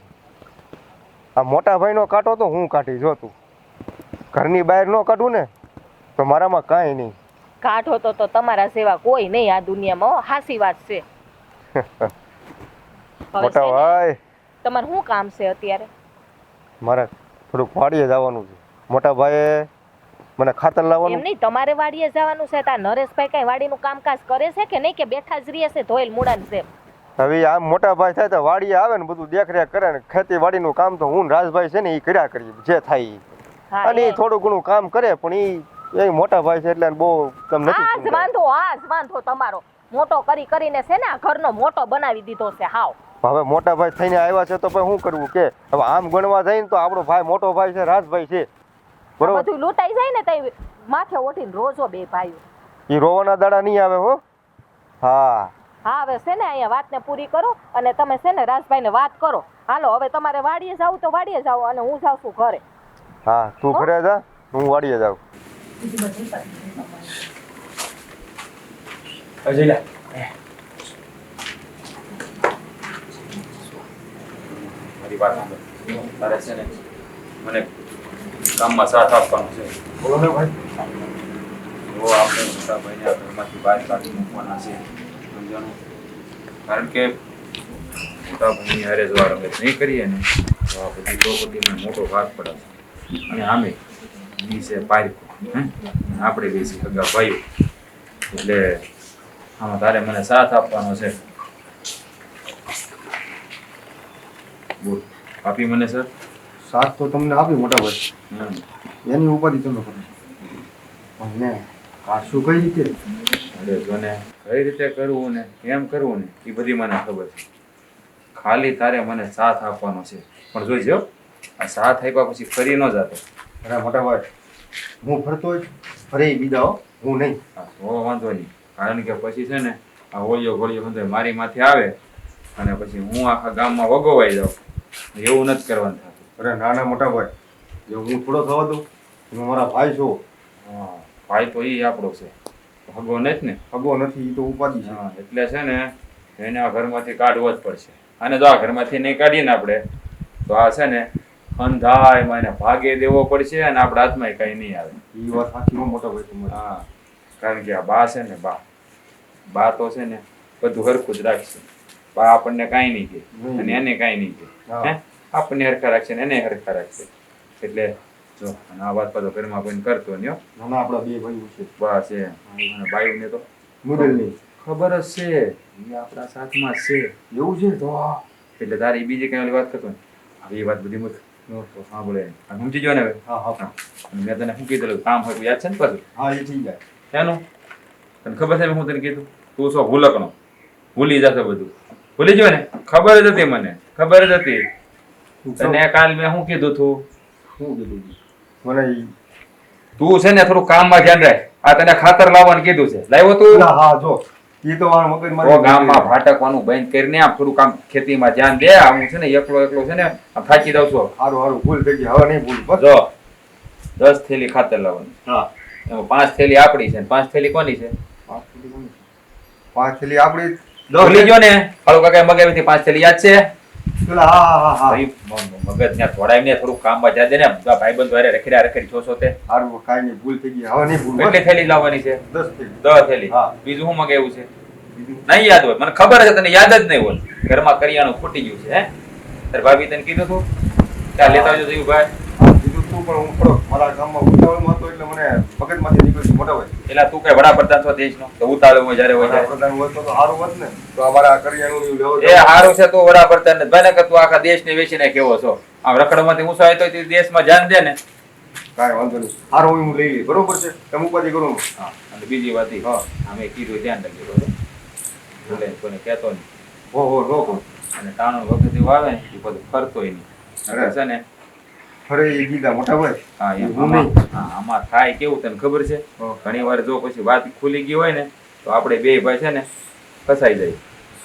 આ મોટા ભાઈનો કાંટો તો હું કાઢી, જો તું ઘરની બહાર ન કાઢું ને તો મારામાં કાંઈ નહીં. કાઢો તો તમારા જેવા કોઈ નહીં આ દુનિયામાં, હો, હાસી વાત છે. હવે મોટા છે ને, ભાઈ તમારે શું કામ છે અત્યારે? મારે થોડુંક વાડીએ જવાનું છે. મોટા ભાઈએ મને ખાતર એમ લાવવાનું. નહીં, તમારે વાડીએ જવાનું છે. તા નરેશભાઈ કઈ વાડીનું કામકાજ કરે છે કે નહીં, કે બેઠા જ રહે છે ધોયેલ મૂળાની જેમ? હવે આમ મોટા ભાઈ થાય તો વાડીએ આવે ને બધું દેખરેખ કરે ને ખેતીવાડીનું કામ તો હું ને રાજભાઈ છે ને એ કર્યા કરીએ જે થાય ઈ. હા, અને એ થોડું ઘણું કામ કરે પણ એ મોટા ભાઈ છે એટલે બહુ તમને આ નથી જ વાંધો તમારો મોટો કરીને છે ને આ ઘરનો મોટો બનાવી દીધો છે હાવ. હવે મોટા ભાઈ થઈને આવ્યા છે તો પછી શું કરવું કે હવે આમ ગણવા જાય ને તો આપણો ભાઈ મોટો ભાઈ છે રાજભાઈ છે બરોબર. બધું લૂંટાઈ જાય ને તઈ માથે ઓઠીને રોજો બે ભાઈઓ. એ રોવાના દાડા નહીં આવે હો. હા હા હવે છે ને અહીંયા વાતને પૂરી કરો અને તમે છે ને રાજભાઈને વાત કરો. હાલો હવે તમારે વાડીએ જાવ તો વાડીએ જાવ અને હું જાઉં છું ઘરે. હા તું ઘરે જા, હું વાડીએ જાઉં. મારી વાત સાંભળ. તારે છે ને મને કામમાં સાથ આપવાનો છે. બોલો ને ભાઈ. જો આપણે મોટા ભાઈને આ ઘરમાંથી બહાર કાઢી મૂકવાના છે, સમજાણું? કારણ કે મોટા ભાઈની હારે જો આ રમત નહીં કરીએ ને તો આ બધી પ્રોપર્ટીમાં મોટો ભાગ પડે છે. અને આમે ઈ છે પારકું, આપણે બે છીએ સગા ભાઈઓ, એટલે આમાં તારે મને સાથ આપવાનો છે. બોલ, આપી મને સર? સાથ તો તમને આપી મોટા ભાઈ, એની ઉપાધિ તમે કરો. અને કાશું કઈ રીતે? અરે જો ને કઈ રીતે કરવું ને કેમ કરવું ને એ બધી મને ખબર છે. ખાલી તારે મને સાથ આપવાનો છે. પણ જોઈજો આ સાથ આપ્યા પછી ફરી ન જતો. અરે મોટા ભાઈ હું ફરતો જ ફરે બીજા હો, હું નહીં. હા તો વાંધો નહીં, કારણ કે પછી છે ને આ હોળીઓ ગોળીઓ મારી માથે આવે અને પછી હું આખા ગામમાં વગોવાઈ જાઉં. એવું નથી કરવાનું થતું. અરે નાના મોટા ભાઈ જો હું થોડો થવા દઉં, હું મારા ભાઈ છું. હા ભાઈ તો એ આપણો છે, હગો નથી ને. હગો નથી, એ તો ઉપાધિ છે. હા એટલે છે ને એને આ ઘરમાંથી કાઢવો જ પડશે. અને જો આ ઘરમાંથી નહીં કાઢીએ ને આપણે તો આ છે ને અંધાયમાં એને ભાગે દેવો પડશે અને આપણા હાથમાં કઈ નહીં આવે. એ વાત સાચી મોટા ભાઈ તમારી. હા કારણ કે આ બા છે ને બા તો છે ને બધું હરખું જ રાખશે. બા આપણને કાંઈ નહીં કહે અને એને કાંઈ નહીં કહે. હે આપણને હરખા રાખશે ને એને હરખા રાખશે. એટલે જો અને આ વાત પાછો ઘરમાં કોઈને કરતો નહીં હો. નાના આપણા બે ભાઈઓ છે. બા છે ભાઈઓને તો મુદલની ખબર જ છે એ આપણા સાથમાં જ છે. એવું છે તો એટલે તારે બીજી કઈ ઓલી વાત કરતો ને હવે એ વાત બધી મત સાંભળે સમજી ગયો ને હવે. હા હા અને મેં તને શું કીધું કામ હોય યાદ છે ને પાછું હા એ થઈ જાય. એનું તને ખબર છે હું તને કીધું તું શું ભૂલકણો ભૂલી જશે બધું. ભૂલી ગયો ને? ખબર જ હતી મને, ખબર જ હતી તને. કાલ મેં શું કીધું તું? શું કીધું મને? તું છે ને થોડું કામમાં ધ્યાન રાખ. આ તને ખાતર લાવવાનું કીધું છે, લાવ્યો તું? હા જો એ તો મારા મગજમાં તો ગામમાં ભાટકવાનું બંધ કરીને આમ થોડું કામ ખેતીમાં ધ્યાન દે. હું છે ને એકલો છે ને આમ થાકી દઉં છું. સારું સારું ભૂલ થઈ ગઈ, હવે નહીં ભૂલ બસ. જો 10 થેલી ખાતર લાવવાનું, હા એમાં 5 થેલી આપણી છે 5 થેલી કોની છે? 5 થેલી આપણી. ભૂલી ગયો ને? કાળુ કાકાએ મગાવી હતી 5 થેલી, યાદ છે? પેલા હા ભાઈ મગજ ત્યાં થોડાઈને થોડું કામમાં જા દે ને ભાઈબંધ વારે રખડ્યા રખડી છો છો તે હારું કાંઈ નહીં ભૂલ થઈ ગઈ હવે નહીં ભૂલ કેટલી થેલી લાવવાની છે 10 થઈ 10 થેલી હા. બીજું શું મગાવ્યું છે નહીં યાદ હોય મને ખબર છે તને યાદ જ નહીં હોય ઘરમાં કરિયાણું ખૂટી ગયું છે હે તાર ભાભી તને કીધું તું ત્યાં લેતા આવજો જોયું ભાઈ કીધું તું પણ હું થોડોક મારા ગામમાં ઉતાવળમાં હતો એટલે મને મગજમાંથી નીકળ્યું મોટા ભાઈ એટલે તું કઈ વડાપ્રધાન છો દેશનો તો ઉતાળો હોય જ્યારે હોય ત્યારે પ્રધાન હોય તો સારું હોત ને તો અમારા કરિયાણું લેવો એ સારું છે તું વડાપ્રધાન ભાઈ ને કે તું આખા દેશને વેચીને કેવો છો આમ રખડમાંથી ઊંચો આવ્યો તો તું દેશમાં જાન દે ને કાંઈ વાંધો નહીં સારું હું લઈ લઈ બરોબર છે તમે ઉપાધિ કરો હા અને બીજી વાત ઈ, હા. આમે કીધું ધ્યાન રાખજો બરોબર ભૂલે કોઈને કહેતો નહીં હો અને ટાણું વખત એવું આવે ને એ બધું ફરતોય નહીં નકર છે ને ફરે એ ગીધા મોટા ભાઈ હા એમ હું નહીં. આમાં થાય કેવું તને ખબર છે હા. ઘણી વાર જો પછી વાત ખુલી ગઈ હોય ને તો આપણે બે ભાઈ છે ને ફસાઈ જાય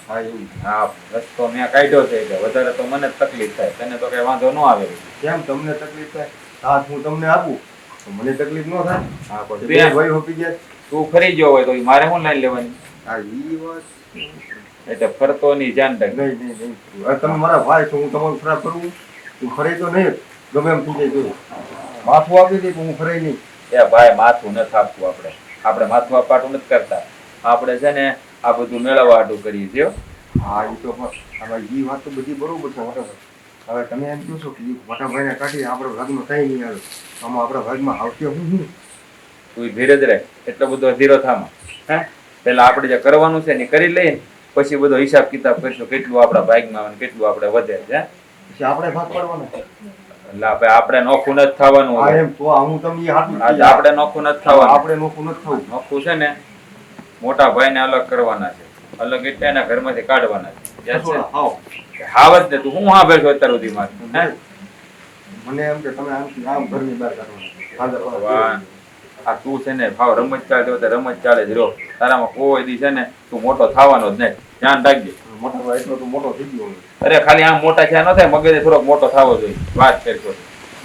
હા એવું હા રસ્તો મેં કાઢ્યો છે એટલે વધારે તો મને જ તકલીફ થાય તને તો કઈ વાંધો ન આવે કેમ તમને તકલીફ થાય સાથ હું તમને આપું તો મને તકલીફ ન થાય હા પણ બે ભાઈ હોપી ગયા તું ફરી ગયો હોય તો ઈ મારે શું લાઈન લેવાની હા ઈ વાત એટલે ફરતો નહીં ધ્યાન રાખ નહીં હવે તમે મારા ભાઈ છો હું તમારું ખરાબ કરું હું ફરાઈ તો નહીં જ. ગમે એમ થઈ જાય તો માથું આપી દે પણ હું ફરાઈ નહીં એ ભાઈ માથું નથી આપવું આપણે માથું આપવાટું નથી કરતા આપણે છે ને આ બધું મેળવવા હાટું કરીએ છીએ હો. હા એ તો હવે એ વાત તો બધી બરોબર છે મોટા ભાઈ હવે તમે એમ કહો છો કે ઈ મોટા ભાઈને કાઢી આપણા ભાગમાં કઈ નહીં આવે આમાં આપણા ભાગમાં આવશે હું તું ધીરજ રહે એટલો બધો ધીરો થામાં હે પેલા આપણે જે કરવાનું છે ને એ કરી લઈએ પછી બધો હિસાબ કિતાબ કરશું કેટલું આપણા ભાગમાં આવે ને કેટલું આપણે વધે છે હે? પછી આપણે ભાગ પાડવાનો એટલે આપણે નોખું નથી થવાનું હા હવે. એમ તો હું તમને હાથું આજે આપણે નોખું નથી થવાનું આપણે નોખું નથી થવું નોખું છે ને મોટા ભાઈને અલગ કરવાના છે અલગ એટલે એના ઘરમાંથી કાઢવાના છે યાદ છે? હાવ હાવ જ ને તું હું હા બેઠો અત્યાર સુધી મારે હે? મને એમ કે તમે આમ ઘરની બહાર કાઢવાના ભગવાન આ તું છે ને ભાવ રમત ચાલે તો રમત ચાલે જ રહો તારામાં કોઈ દી છે ને તું મોટો થવાનો જ નહીં ધ્યાન રાખજે મોટા ભાઈ એટલો તો મોટો થઈ ગયો અરે ખાલી આમ મોટા થયા ન થાય મગજ થોડોક મોટો થવો જોઈએ વાત કરશો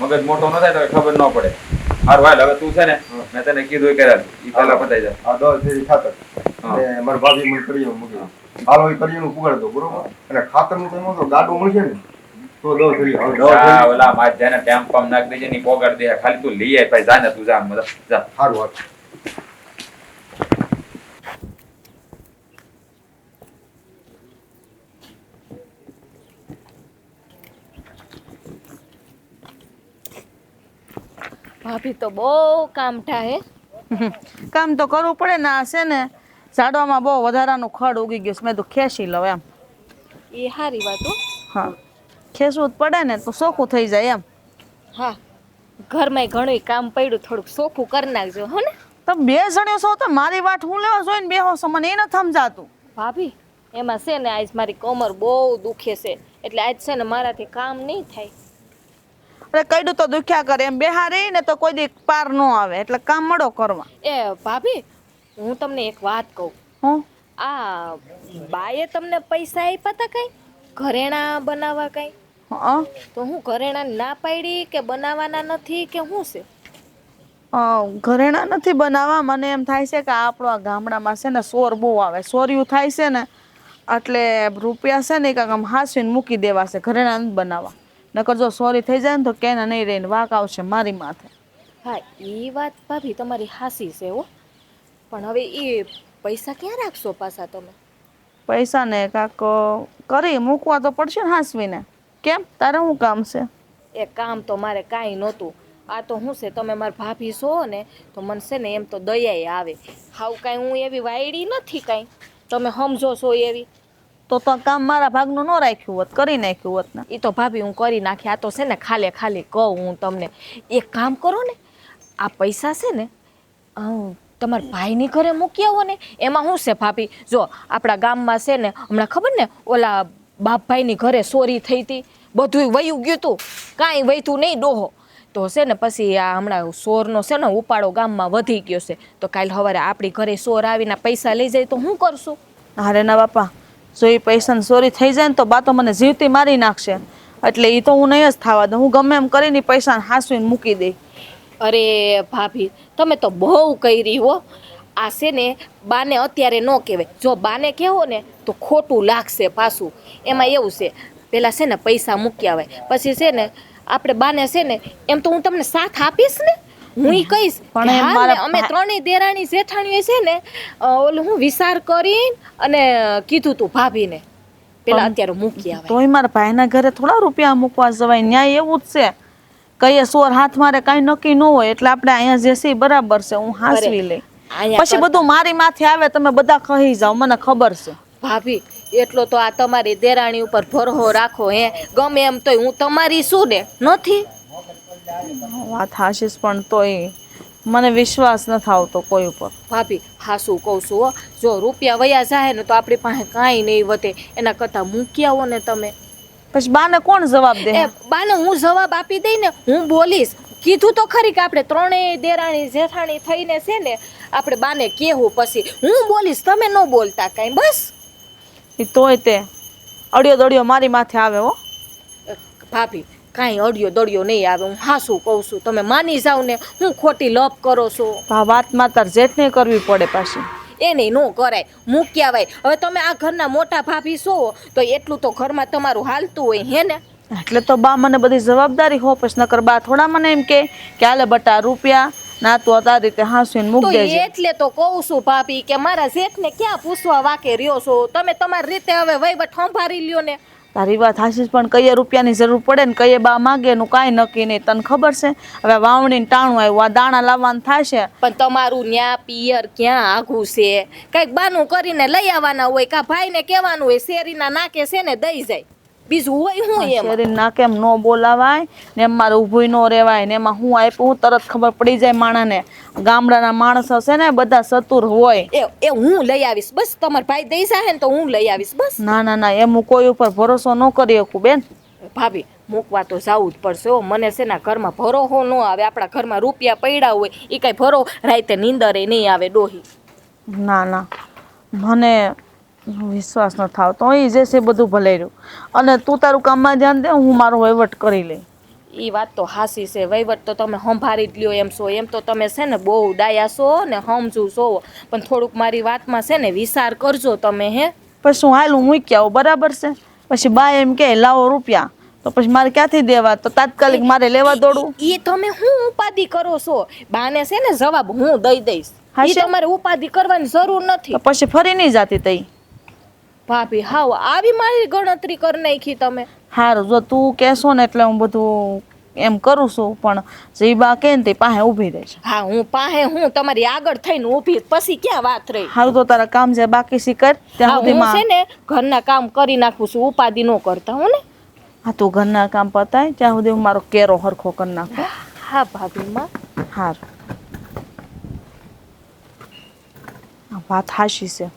મગજ મોટો ન થાય તો ખબર ન પડે હાર ભાઈ હવે તું છે ને મેં તને કીધું કે ઈ પેલા પતાઈ જાય આ 10 થેલી ખાતર હા. અને મારા ભાભી મને કરી મૂકી હાલો એ કરીનું પુગાડ દો બરોબર અને ખાતરનું તમે તો ગાડું મળશે ને તો 10 થેલી હવે 10 જા થેલી ઓલા માર જાને ટેમ પમ નાખ દેજે ની પોગાડ દે ખાલી તું લઈ આય ભાઈ જા ને તું જા મતલબ જા સારું વાત ભાભી તો બહુ કામઠા હે કામ તો કરવું પડે ને આ છે ને ઝાડવામાં બહુ વધારાનું ખડ ઉગી ગયું છે મેં તો ખેંચી લઉં એમ એ સારી વાત હો હા ખેંચવું જ પડે ને તો સોખું થઈ જાય એમ હા ઘરમાં ઘણું કામ પડ્યું થોડુંક સોખું કરી નાખજો હો ને તમે બે જણ્યો છો તો મારી વાટ હું લેવા જોઈને બેહો છો મને એ નથી સમજાતું ભાભી એમાં છે ને આજ મારી કમર બહુ દુખે છે એટલે આજ છે ને મારાથી કામ નહીં થાય અરે કઈડું તો દુખ્યા કરે એમ બેહા રહી ને તો કોઈ દી પાર ન આવે એટલે કામ મળો કરવા એ ભાભી હું તમને એક વાત કહું હું આ બાએ તમને પૈસા આપ્યા હતા કઈ ઘરેણા બનાવવા કઈ હા તો હું ઘરેણા ના પાડી કે બનાવવાના નથી કે શું છે ઘરેણા નથી બનાવવા મને એમ થાય છે કે આપણો આ ગામડામાં છે ને સોર બહુ આવે સોર્યું થાય છે ને એટલે રૂપિયા છે ને કાંક આમ હાંસવીને મૂકી દેવા છે ઘરેણા નથી બનાવવા નકર જો સોરી થઈ જાય ને તો કેના નહીં રહીને વાક આવશે મારી માથે હા એ વાત ભાભી તમારી હાસી છે હો પણ હવે એ પૈસા ક્યાં રાખશો પાછા તમે પૈસા ને કાંક કરી મૂકવા તો પડશે ને હાંસવીને કેમ તારે શું કામ છે એ કામ તો મારે કાંઈ નહોતું આ તો શું છે તમે મારા ભાભી છો ને તો મને છે ને એમ તો દયાએ આવે હાવ કાંઈ હું એવી વાયડી નથી કાંઈ તમે સમજો છો એવી તો કામ મારા ભાગનું ન રાખ્યું હોત કરી નાખ્યું હોત ને એ તો ભાભી હું કરી નાખી આ તો છે ને ખાલી ખાલી કહું હું તમને એક કામ કરો ને આ પૈસા છે ને તમારા ભાઈની ઘરે મૂકી આવો ને એમાં શું છે ભાભી જો આપણા ગામમાં છે ને હમણાં ખબર ને ઓલા બાપભાઈની ઘરે ચોરી થઈ હતી બધું વયું ગયું હતું કાંઈ વહીતું નહીં ડોહો તો છે ને પછી આ હમણાં ચોરનો છે ને ઉપાડો ગામમાં વધી ગયો છે તો કાલ સવારે આપણી ઘરે ચોર આવીને પૈસા લઈ જાય તો શું કરશું અરે ના બાપા જો એ પૈસાની ચોરી થઈ જાય ને તો બા તો મને જીવતી મારી નાખશે એટલે એ તો હું નહીં જ થવા દઉં હું ગમે એમ કરીને પૈસાને હાંસવીને મૂકી દઈ અરે ભાભી તમે તો બહુ કરી હો આ છે ને બાને અત્યારે ન કહેવાય જો બાને કહેવો ને તો ખોટું લાગશે પાછું એમાં એવું છે પેલા છે ને પૈસા મૂકી આવે, પછી છે ને આપણે બાને છે ને એમ તો હું તમને સાથ આપીશ ને, હું ઈ કહીશ પણ કે એમ હા મારા ને અમે ત્રણેય દેરાણી જેઠાણીઓ છે ને ઓલું હું વિચાર કરીને અને કીધું તું ભાભીને પેલા અત્યારે મૂકી આવે. તોય મારા ભાઈના ઘરે થોડા રૂપિયા મૂકવા જવાય, ન્યાય એવું જ છે. કઈએ સોર હાથ મારે કાંઈ નક્કી ન હોય, એટલે આપણે અહીંયા જે છે ઈ બરાબર છે, હું હાંસવી લઈ. અહીંયા પછી બધું મારી માથે આવે, તમે બધા કહી જાઓ, મને ખબર છે. ભાભી એટલો તો આ તમારી દેરાણી ઉપર ભરોસો રાખો હે, ગમે એમ તોય હું તમારી શું ને નથી. વાત હાશીશ, પણ તોય મને વિશ્વાસ નથી આવતો કોઈ ઉપર. ભાભી હા શું કહું છું હો, જો રૂપિયા વયા જાય ને તો આપણી પાસે કાંઈ નહીં વધે, એના કરતાં મૂકી આવો ને તમે. પછી બાને કોણ જવાબ દે? એ બાને હું જવાબ આપી દઈ ને, હું બોલીશ. કીધું તો ખરી કે આપણે ત્રણેય દેરાણી જેઠાણી થઈને છે ને આપણે બાને કહેવું, પછી હું બોલીશ, તમે ન બોલતા કાંઈ બસ. ઈ તોય તે અડિયો દડિયો મારી માથે આવે હો. ભાભી કાંઈ અડિયો દડિયો નહીં આવે, હું હા શું કહું છું, તમે માની જાવ ને, હું ખોટી લપ કરો છો. આ વાતમાં તાર જેઠને કરવી પડે પાછી. એ નહીં ન કરાય, મૂકી આવાય. હવે તમે આ ઘરના મોટા ભાભી છો તો એટલું તો ઘરમાં તમારું હાલતું હોય હે ને. એટલે તો બા મને બધી જવાબદારી હો, પછી નકર બા થોડા મને એમ કે હાલે બટા રૂપિયા ના તું તારી રીતે હાંસવીને મૂક તો દેજે. એટલે તો કહું છું ભાભી કે મારા જેઠને ક્યાં પૂછવા વાકે રહ્યો છો તમે, તમારી રીતે હવે વહીવટ સંભાળી લ્યો ને. તારી વાત હાશીશ, પણ કઈએ રૂપિયાની જરૂર પડે ને કઈએ બા માગે એનું કાંઈ નક્કી નહીં. તને ખબર છે હવે વાવણીને ટાણું આવ્યું, આ દાણા લાવવાનું થશે. પણ તમારું ન્યા પિયર ક્યાં આઘું છે, કઈક બાનું કરીને લઈ આવવાના હોય, કા ભાઈને કહેવાનું હોય શેરીના નાકે છે ને દઈ જાય, બીજું હોય હું એમ. શરીર ના કેમ ન બોલાવાય ને એમ મારે ઊભું ન રહેવાય ને એમાં હું આપ્યું તરત ખબર પડી જાય માણસને. ગામડાના માણસો છે ને બધા ચતુર હોય. એ હું લઈ આવીશ બસ, તમારા ભાઈ દઈ જાય ને તો હું લઈ આવીશ બસ. ના ના ના, એમ હું કોઈ ઉપર ભરોસો ન કરી શકું બેન. ભાભી મૂકવા તો જવું જ પડશે હો, મને છે ને ઘરમાં ભરોસો ન આવે, આપણા ઘરમાં રૂપિયા પડ્યા હોય એ કાંઈ ભરો રાતે નીંદરે નહીં આવે ડોહી. ના ના, મને વિશ્વાસ ન થાવતો. એ જે છે બધું ભલે રહ્યું, અને તું તારું કામમાં ધ્યાન દે, હું મારો વહીવટ કરી લઈ. એ વાત તો હાસી છે, વહીવટ તો તમે સંભાળી જ લ્યો એમ છો, એમ તો તમે છે ને બહુ ડાયા છો ને સમજુ છો, પણ થોડુંક મારી વાતમાં છે ને વિચાર કરજો તમે હે. પછી હું હાલું મૂકી આવું, બરાબર છે. પછી બા એમ કે લાવો રૂપિયા, તો પછી મારે ક્યાંથી દેવા? તો તાત્કાલિક મારે લેવા દોડું. એ તમે હું ઉપાધિ કરો છો, બાને છે ને જવાબ હું દઈ દઈશ, એ તમારે ઉપાધિ કરવાની જરૂર નથી. તો પછી ફરી નહીં જાતી તઈ. ભાભી હાવ આવી મારી ગણતરી કરી નાખી તમે. સારું, જો તું કહેશો ને એટલે હું બધું એમ કરું છું, પણ જે બા કહે ને તે પાસે ઊભી રહેશે. હા હું પાસે હું તમારી આગળ થઈને ઊભી, પછી ક્યાં વાત રહી. સારું, તો તારા કામ જે બાકી સી કર ત્યાં હા હું છે સુધીમાં. ને ઘરના કામ કરી નાખું છું, ઉપાધિ ન કરતા હું ને. હા, તું ઘરના કામ પતાય ત્યાં સુધી હું મારો કેરો હરખો કરી નાખો. હા ભાભી માં. સારું, આ વાત હાશી છે.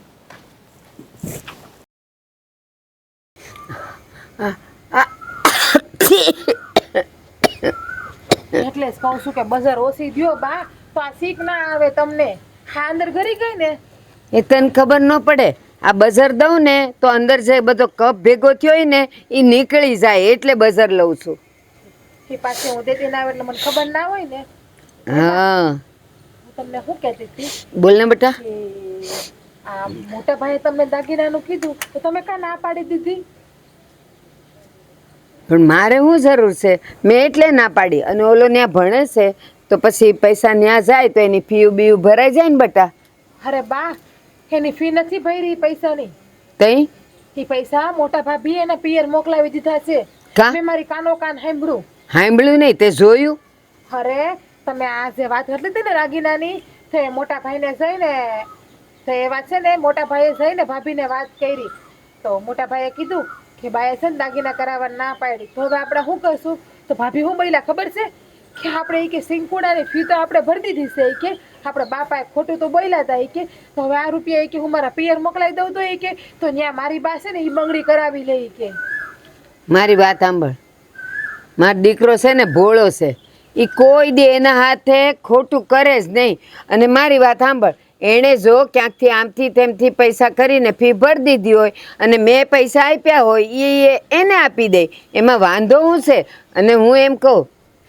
એટલે જ કહું છું કે બજાર ઓછી દ્યો બા, તો આ શીખ ના આવે તમને. આ અંદર ઘરી ગઈ ને એ તને ખબર ન પડે, આ બઝર દઉં ને તો અંદર જે બધો કપ ભેગો થયો હોય ને એ નીકળી જાય, એટલે બઝર લઉં છું. એ પાછી હું દેતી ના આવે એટલે મને ખબર ના હોય ને. હા હું તમને શું કહેતી હતી બોલ ને બેટા. કે આ મોટા ભાઈએ તમને દાગીનાનું કીધું તો તમે કાં ના પાડી દીધી? પણ મારે શું જરૂર છે, મેં એટલે ના પાડી. અને ઓલો ત્યાં ભણે છે તો પછી પૈસા ત્યાં જાય તો એની ફી બીયુ ભરાઈ જાય ને બેટા. અરે બા, એની ફી નથી ભરી પૈસાની. તઈ એ પૈસા મોટા ભાભી એના પિયર મોકલાવી દીધા છે. કા મેં મારી કાનો કાન સાંભળ્યું. સાંભળ્યું નહીં તે જોયું? અરે તમે આ જે વાત કરી હતી ને રાગીનાની, તે મોટા ભાઈને જઈને તો એ વાત છે ને મોટા ભાઈએ જઈને ભાભીને વાત કરી, તો મોટા ભાઈએ કીધું કે બાએ છે ને દાગીના કરાવવા ના પાડી. તો હવે આપણે શું કરશું? તો ભાભી શું બોલ્યા ખબર છે કે આપણે કે સિંકુડાની ફી તો આપણે ભરી દીધી છે, કે આપણે બાપાએ ખોટું તો બોલ્યા હતા કે તો હવે આ રૂપિયા કે હું મારા પિયર મોકલાવી દઉં તો કે તો ત્યાં મારી બા છે ને એ બંગડી કરાવી લે કે. મારી વાત સાંભળ, મારો દીકરો છે ને ભોળો છે, એ કોઈ દે એના હાથે ખોટું કરે જ નહીં. અને મારી વાત સાંભળ, એણે જો ક્યાંકથી આમથી તેમથી પૈસા કરીને ફી ભરી દીધી હોય અને મેં પૈસા આપ્યા હોય એ એને આપી દે, એમાં વાંધો શું છે? અને હું એમ કહું,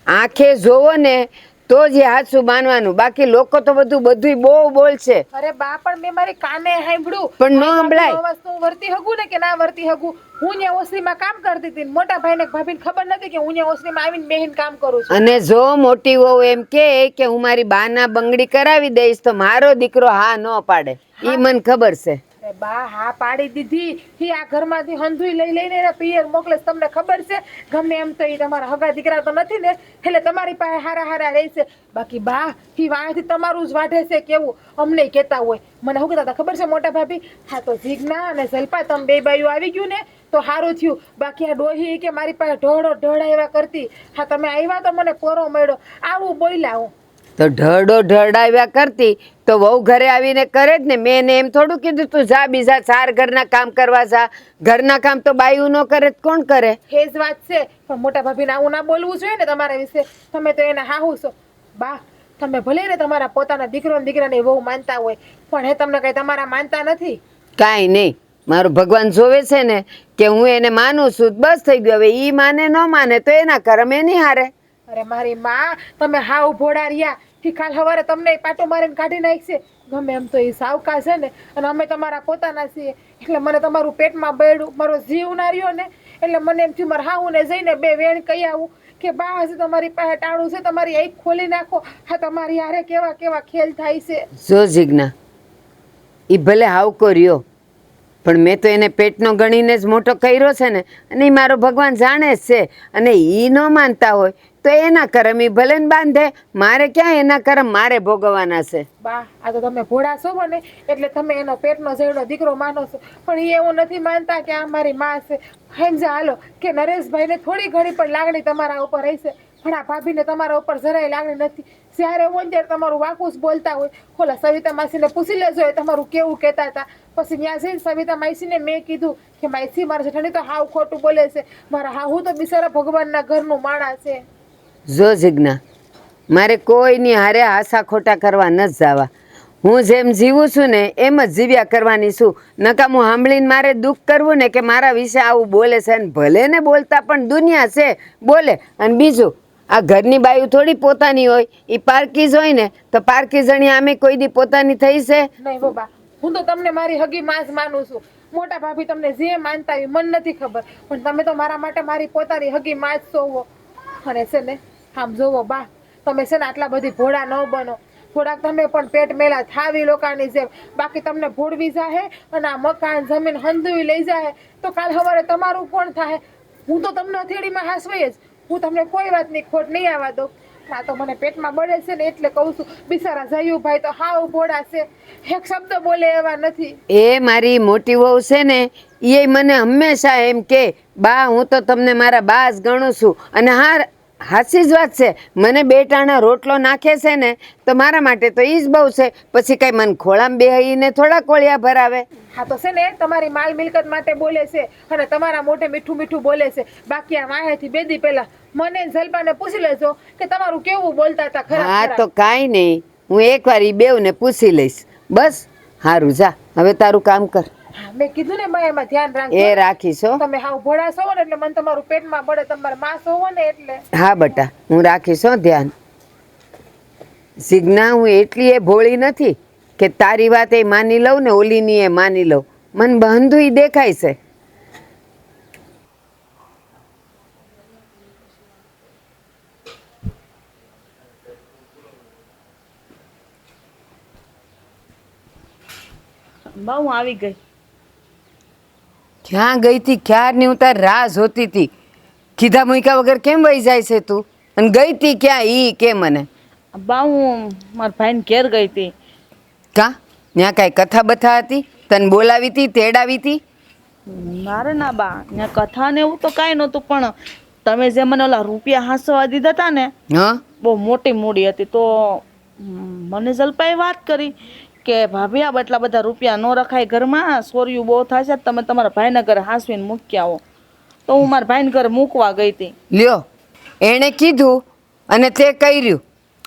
આંખે જોવો ને તો જ એ હાચું માનવાનું. બાકી લોકો તો બધું બહુ બોલશે, અરે બા પણ મેં મારી કાને સાંભળ્યું પણ ન સંભળાય. અવાજ તો હું વર્તી હગું ને કે ના વર્તી હગું. હું ત્યાં ઓસરીમાં કામ કરતી હતી ને મોટા ભાઈને ભાભીને ખબર નથી કે હું ત્યાં ઓસરીમાં આવીને બેહીને કામ કરું છું. અને જો મોટી વહુ એમ કે હું મારી બાના બંગડી કરાવી દઈશ તો મારો દીકરો હા ન પાડે. ઈ મને ખબર છે. અરે બા હા પાડી દીધી. ઈ આ ઘરમાંથી હંધુઈ લઈ લઈને એના પિયર મોકલે છે. તમને ખબર છે ગમે એમ તો ઈ તમારા હગા દીકરા તો નથી ને, એટલે તમારી પાસે હારા રહેશે. બાકી બા ઈ વાંથી તમારું જ વાઢે છે કેવું અમને કહેતા હોય. મને શું કહેતા હતા ખબર છે મોટા ભાભી? હા તો જીજ્ઞા અને જલ્પા તમે બે બાઈઓ આવી ગયું ને તો સારું થયું. બાકી આ ડોહી કે મારી પાસે ઢોળા એવા કરતી. હા તમે આવ્યા તો મને પોરો મળ્યો આવું બોલ્યા હું. તો ઢળાવ્યા કરતી તો વહુ ઘરે આવીને કરે જ ને. મેં એને એમ થોડું કીધું તું જા બીજા 4 ઘરના કામ કરવા જા. ઘરના કામ તો બાયું ન કરે તો કોણ કરે? એ જ વાત છે. પણ મોટા ભાભીને આવું ના બોલવું જોઈએ ને તમારા વિશે. તમે તો એને હાહુ છો. બા તમે ભલે ને તમારા પોતાના દીકરો ને દીકરાને બહુ માનતા હોય પણ એ તમને કઈ તમારા માનતા નથી. કાંઈ નહીં, મારું ભગવાન જોવે છે ને કે હું એને માનું છું, બસ થઈ ગયું. હવે ઈ માને ન માને તો એના કરમ એની હારે. અરે મારી માં તમે હાવ ભોળા રહ્યા. ઈ કાલ સવારે તમને પાટો મારીને કાઢી નાખશે. ગમે એમ તો એ સાવકા છે ને અને અમે તમારા પોતાના છીએ એટલે મને તમારું પેટમાં બળ્યું મારો જીવ ના રહ્યો ને એટલે મને એમ થયું મારે હાવું ને જઈને 2 વેણ કહી આવું કે બા હજી તમારી પાસે ટાણું છે તમારી આંખ ખોલી નાખો. હા તમારી હારે કેવા કેવા ખેલ થાય છે. જો જીજ્ઞા, ઈ ભલે હાવકો રહ્યો પણ મેં તો એને પેટનો ગણીને જ મોટો કર્યો છે ને. અને ઈ મારો ભગવાન જાણે જ છે. અને ઈ ન માનતા હોય તો એના કરમ ઈ ભલે ને બાંધે. મારે ક્યાં એના કરમ મારે ભોગવવાના છે? બા આ તો તમે ભોળા છો ને એટલે તમે એનો પેટનો જેવડો દીકરો માનો છો પણ એ એવું નથી માનતા કે આ મારી માં છે. સમજા હાલો કે નરેશભાઈને થોડી ઘણી પણ લાગણી તમારા ઉપર હશે પણ આ ભાભીને તમારા ઉપર જરાય લાગણી નથી. જ્યારે હોય ત્યારે તમારું વાકું જ બોલતા હોય. ઓલા સવિતા માસીને પૂછી લેજો એ તમારું કેવું કહેતા હતા. પછી ત્યાં જઈને સવિતા માસીને મેં કીધું કે માસી મારા જેઠાણી તો હાવ ખોટું બોલે છે. મારા હાહુ તો બિચારા ભગવાનના ઘરનું માણસ છે. જો જીજ્ઞા, મારે કોઈની હારે આશા ખોટા કરવા ન જવા. હું જેમ જીવું છું ને એમ જ જીવ્યા કરવાની છું. નકામું સાંભળીને મારે દુઃખ કરવું ને કે મારા વિશે આવું બોલે છે. અને ભલે ને બોલતા પણ દુનિયા છે બોલે. અને બીજું આ ઘરની બાયું થોડી પોતાની હોય. એ પારકીજ હોય ને તો પારકી જણી આમે કોઈ દી પોતાની થઈ છે? નહીં બાબા હું તો તમને મારી હગી માં જ માનું છું. મોટા ભાભી તમને જે માનતા હોય મને નથી ખબર પણ તમે તો મારા માટે મારી પોતાની હગી માં જ છો. અને છે ને આમ જોવો બા તમે છે ને આટલા બધી ભોળા ન બનો. થોડાક તમે પણ પેટ મેલા થાવી લોકાની જેમ. બાકી તમને ભોળવી જાહે અને આ મકાન જમીન હંધુઈ લઈ જાય તો કાલ સવારે તમારું કોણ થાય? હું તો તમને હથેળીમાં હાસવાય જ. હું તમને કોઈ વાતની ખોટ નહીં આવવા દઉં. આ તો મને પેટમાં બળે છે ને એટલે કહું છું. બિચારા જયુભાઈ તો હાવ ભોળા છે. એક શબ્દ બોલે એવા નથી. એ મારી મોટી વહુ છે ને એ મને હંમેશા એમ કે બા હું તો તમને મારા બા જ ગણું છું. અને હા હાચી જ વાત છે. મને 2 ટાણા રોટલો નાખે છે ને તો મારા માટે તો ઈ જ બહુ છે. પછી કઈ મને ખોળામાં બેહીને થોડા કોળિયા ભરાવે. હા તો છે ને તમારી માલ મિલકત માટે બોલે છે અને તમારા મોઢે મીઠું મીઠું બોલે છે. બાકી આ વાહેથી 2 દી પહેલા મને જલપાને પૂછી લેજો કે તમારું કેવું બોલતા હતા ખરા. હા તો કાંઈ નહીં, હું એકવાર ઈ બેવને પૂછી લઈશ. બસ હારું જા હવે તારું કામ કર. મેં કીધું ને મેં એમાં ધ્યાન રાખજો. એ રાખીશ હો. તમે હાવ ભોળા છો ને એટલે મને તમારું પેટમાં બળે. તમારા માં છો ને એટલે. હા બટા હું રાખીશ હો ધ્યાન. જીજ્ઞા, હું એટલી એ ભોળી નથી કે તારી વાત એ માની લઉં ને ઓલીની એ માની લઉં. મને બંધુઈ દેખાય છે. બા હું આવી ગઈ. ક્યાં ગઈ હતી? ક્યારની હું તાર રાહ જોતી હતી. કીધા મૂક્યા વગર કેમ વહી જાય છે તું? અને ગઈ હતી ક્યાં ઈ કે મને? બા હું મારા ભાઈને ઘેર ગઈ હતી. કા ત્યાં કાંઈ કથા બથા હતી? તને બોલાવી હતી, તેડાવી હતી? મારે ના બા ત્યાં કથા ને એવું તો કાંઈ નહોતું પણ તમે જે મને ઓલા રૂપિયા હાંસવા દીધા હતા ને હા બહુ મોટી મૂડી હતી. તો મને જલપાએ વાત કરી કે ભાભી આ એટલા બધા રૂપિયા ન રખાય ઘરમાં, સોરિયું બહુ થશે, તમે તમારા ભાઈના ઘરે હાંસવીને મૂકી આવો. તો હું મારા ભાઈને ઘરે મૂકવા ગઈ હતી. લ્યો, એણે કીધું અને તે કર્યું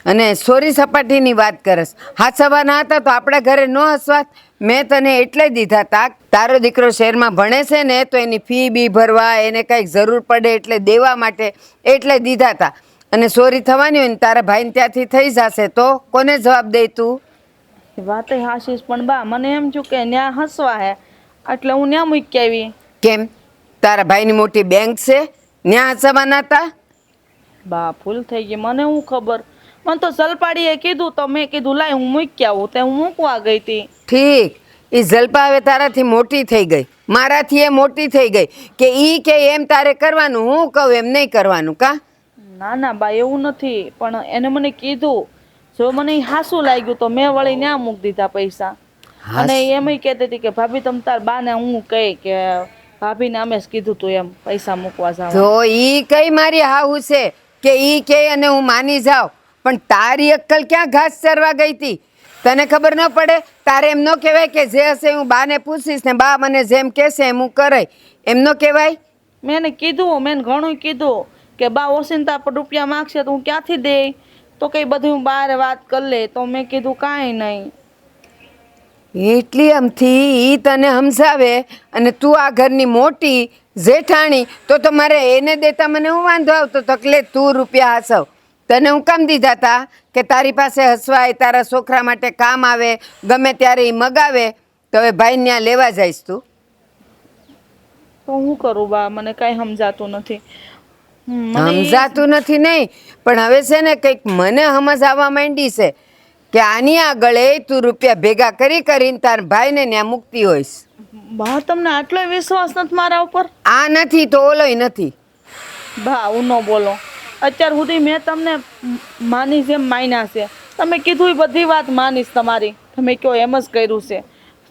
અને સોરી સપાટીની વાત કરસ. હાંસવાના હતા તો આપણા ઘરે ન હસવાત. મેં તને એટલે દીધા તા તારો દીકરો શહેરમાં ભણે છે ને તો એની ફી બી ભરવા એને કંઈક જરૂર પડે એટલે દેવા માટે એટલે દીધા હતા. અને ચોરી થવાની હોય ને તારા ભાઈને ત્યાંથી થઈ જશે તો કોને જવાબ દે તું? વાત હાશીશ પણ બા મને એમ થયું કે ન્યા હસવા હે એટલે હું ન્યા મૂકી આવી. કેમ તારા ભાઈની મોટી બેંક છે ત્યાં હસવાના હતા? બા ભૂલ થઈ ગઈ, મને હું ખબર. મને તો સલપાડીએ કીધું તો મેં કીધું લાય હું મૂકી આવું, તે હું મૂકવા ગઈ હતી. ઠીક, એ જલ્પા હવે તારાથી મોટી થઈ ગઈ, મારાથી એ મોટી થઈ ગઈ કે ઈ કે એમ તારે કરવાનું, હું કહું એમ નહીં કરવાનું. કા ના ના બા એવું નથી, પણ એને મને કીધું જો મને હાસું લાગ્યું તો મેં વળી ન્યા મૂકી દીધા પૈસા. અને એમ કહેતી હતી કે ભાભી તમ તાર બાને હું કહી કે ભાભીને અમે જ કીધું તું એમ પૈસા મૂકવા જાવ. તો ઈ કઈ મારી હાહુ છે કે ઈ કે અને હું માની જાઉં, પણ તારી અક્કલ ક્યાં ઘાસ ચરવા ગઈ હતી? તને ખબર ન પડે? તારે એમ ન કહેવાય કે જે હશે હું બાને પૂછીશ ને બા મને જેમ કહેશે એમ હું કરાય, એમ ન કહેવાય? મેં એને કીધું, મેં ઘણું કીધું કે બા ઓસિંતા પર રૂપિયા માગશે તો હું ક્યાંથી દે, તો કઈ બધું હું બહાર વાત કરી લે. તો મેં કીધું કાંઈ નહીં. એટલી આમથી ઈ તને સમજાવે અને તું આ ઘરની મોટી જેઠાણી તો તમારે એને દેતા મને હું વાંધો આવતો? તકલે તું રૂપિયા હસવ, તને હું કામ દીધા તા કે તારી પાસે હસવાય, તારા છોકરા માટે કામ આવે, ગમે ત્યારે એ મગાવે. તો હવે ભાઈ ત્યાં લેવા જઈશ તું? તો હું કરું બા, મને કાંઈ સમજાતું નથી. સમજાતું નથી નહીં, પણ હવે છે ને કંઈક મને સમજ આવવા માંડી છે કે આની આગળ તું રૂપિયા ભેગા કરી કરીને તાર ભાઈને ત્યાં મૂકતી હોઈશ. બા તમને આટલો વિશ્વાસ નથી મારા ઉપર? આ નથી તો ઓલોય નથી. બા હું ન બોલો, અત્યાર સુધી મેં તમને માની જેમ માન્યા છે. તમે કીધું એ બધી વાત માનીશ તમારી, તમે કહો એમ જ કર્યું છે.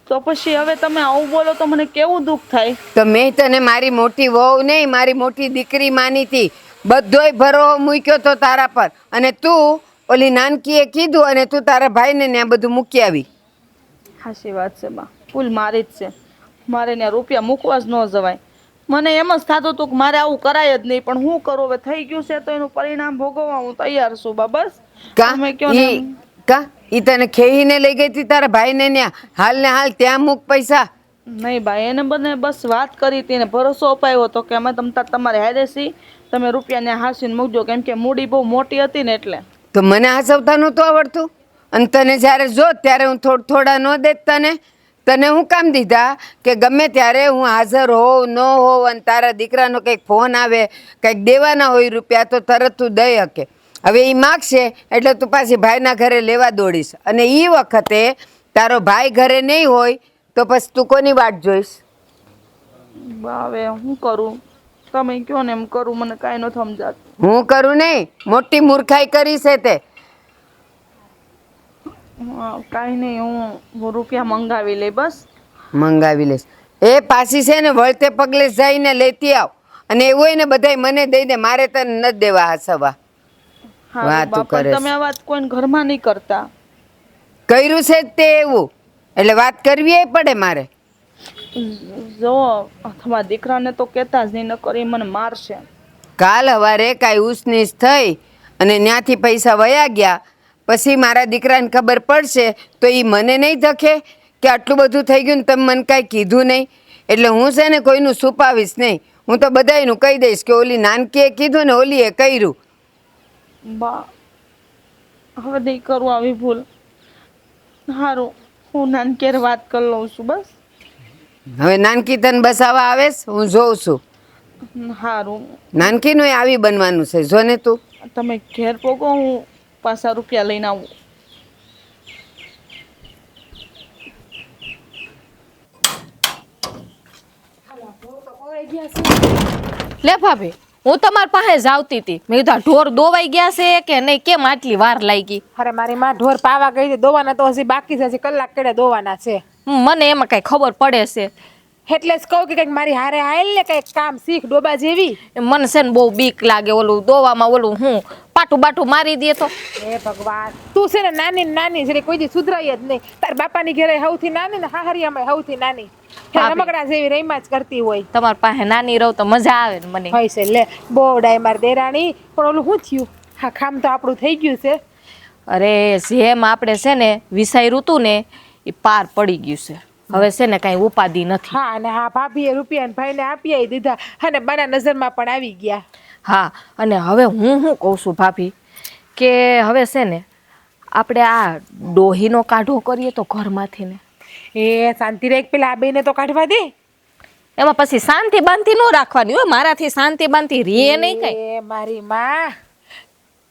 તો પછી હવે તમે આવું બોલો તો મને કેવું દુઃખ થાય. તો મેં તને મારી મોટી વહુ નહીં મારી મોટી દીકરી માની હતી, બધોય ભરો મૂક્યો તો તારા પર, અને તું ઓલી નાનકીએ કીધું અને તું તારા ભાઈને ત્યાં બધું મૂકી આવી. સાચી વાત છે બા, ભૂલ મારી જ છે. મારે ત્યાં રૂપિયા મૂકવા જ ન જવાય. મને એમ જ થતું હતું કે મારે આવું કરાય જ નહીં, પણ હું કરું હવે? થઈ ગયું છે તો એનું પરિણામ ભોગવવા હું તૈયાર છું બા. બસ તમે કહો ને એમ. ઈ તને ખેહીને લઈ ગઈ હતી તારા ભાઈને ત્યાં, હાલ ને હાલ ત્યાં મૂક પૈસા. નહીં ભાઈ, એને બને બસ વાત કરી હતી ને ભરોસો અપાયો હતો કે અમે તમારે હારે છીએ, તમે રૂપિયાને હાસીને મૂકજો, કેમ કે મૂડી બહુ મોટી હતી ને એટલે. તો મને હસવતા નહોતું આવડતું, અને તને જ્યારે જો ત્યારે હું થોડા ન દેત તને. તને હું કામ દીધા કે ગમે ત્યારે હું હાજર હોઉં ન હોઉં, અને તારા દીકરાનો કંઈક ફોન આવે, કંઈક દેવાના હોય રૂપિયા તો તરત તું દઈ શકે. હવે એ માગશે એટલે તું પાછી ભાઈના ઘરે લેવા દોડીશ, અને એ વખતે તારો ભાઈ ઘરે નહીં હોય તો પછી તું કોની વાટ જોઈશ? બા હવે હું કરું? તમે કહો ને એમ કરું, મને કાંઈ નથી સમજાતું. હું કરું નહીં, મોટી મૂર્ખાઈ કરી છે તે. કાંઈ નહીં, હું રૂપિયા મંગાવી લઈ. બસ મંગાવી લઈશ. એ પાછી છે ને વળતે પગલે જઈને લેતી આવ, અને એવું હોય ને બધાય મને દઈ દે, મારે તને નથી દેવા હસવા. હા વાતું બા, પણ કરે તમે આ વાત કોઈને ઘરમાં નહીં કરતા. કર્યું છે જ તે એવું, એટલે વાત કરવી એ પડે મારે. જો તમારા દીકરાને તો કહેતા જ નહીં, નકર એ મને મારશે. કાલ સવારે કાંઈ ઉસનીસ થઈ અને ત્યાંથી પૈસા વયા ગયા, પછી મારા દીકરાને ખબર પડશે તો એ મને નહીં ધકે કે આટલું બધું થઈ ગયું ને તમે મને કાંઈ કીધું નહીં. એટલે હું છે ને કોઈનું છુપાવીશ નહીં, હું તો બધાયનું કહી દઈશ કે ઓલી નાનકીએ કીધું ને ઓલીએ કર્યું. બા હવે નહીં કરું આવી ભૂલ. સારું, હું નાનકેર વાત કરી લઉં છું. બસ હવે નાનકી તને બસાવા આવેશ, હું જોઉં છું. સારું, નાનકીનું આવી બનવાનું છે, જો ને તું. તમે ઘેર પોગો, હું પાછા રૂપિયા લઈને આવું. લે ભાભી, હું તમારી પાસે જ આવતી હતી. મેં કીધું આ ઢોર દોવાઈ ગયા છે કે નહીં, કેમ આટલી વાર લાગી? અરે મારી માં ઢોર પાવા ગઈ હતી, દોવાના તો હજી બાકી છે, હજી કલાક કેડે દોવાના છે. મને એમાં કઈ ખબર પડે છે એટલે જ કહું કે કંઈક મારી હારે આયેલ ને કંઈક કામ શીખ ડોબા જેવી. મને છે ને બહુ બીક લાગે, ઓલું દોવામાં ઓલું હું પાટું બાટું મારી દે તો. હે ભગવાન, તું છે ને નાની નાની છે, કોઈ દી સુધરાય જ નહીં. તાર બાપાની ઘરે સૌથી નાની ને હાહરિયામાં સૌથી નાની, રમકડા જેવી રહીમાં જ કરતી હોય. તમારી પાસે નાની રહું તો મજા આવે ને મને. હોય છે લે, બહુ ડાય માર દેરાણી. પણ ઓલું શું થયું? હા, કામ તો આપણું થઈ ગયું છે. અરે જેમ આપણે છે ને વિસાર્યું હતું ને એ પાર પડી ગયું છે. હવે છે ને કાંઈ ઉપાધિ નથી. હા અને હા ભાભીએ રૂપિયા ને ભાઈને આપી દીધા અને બાના નજરમાં પણ આવી ગયા. હા અને હવે હું શું કહું છું ભાભી કે હવે છે ને આપણે આ ડોહીનો કાઢો કરીએ તો ઘરમાંથી ને એ શાંતિ રે પેલા આ બેને તો કાઢવા દે. એમાં પછી શાંતિ બાંધી ન રાખવાની હોય. મારાથી શાંતિ બાંધી રે નહીં કઈ. એ મારી માં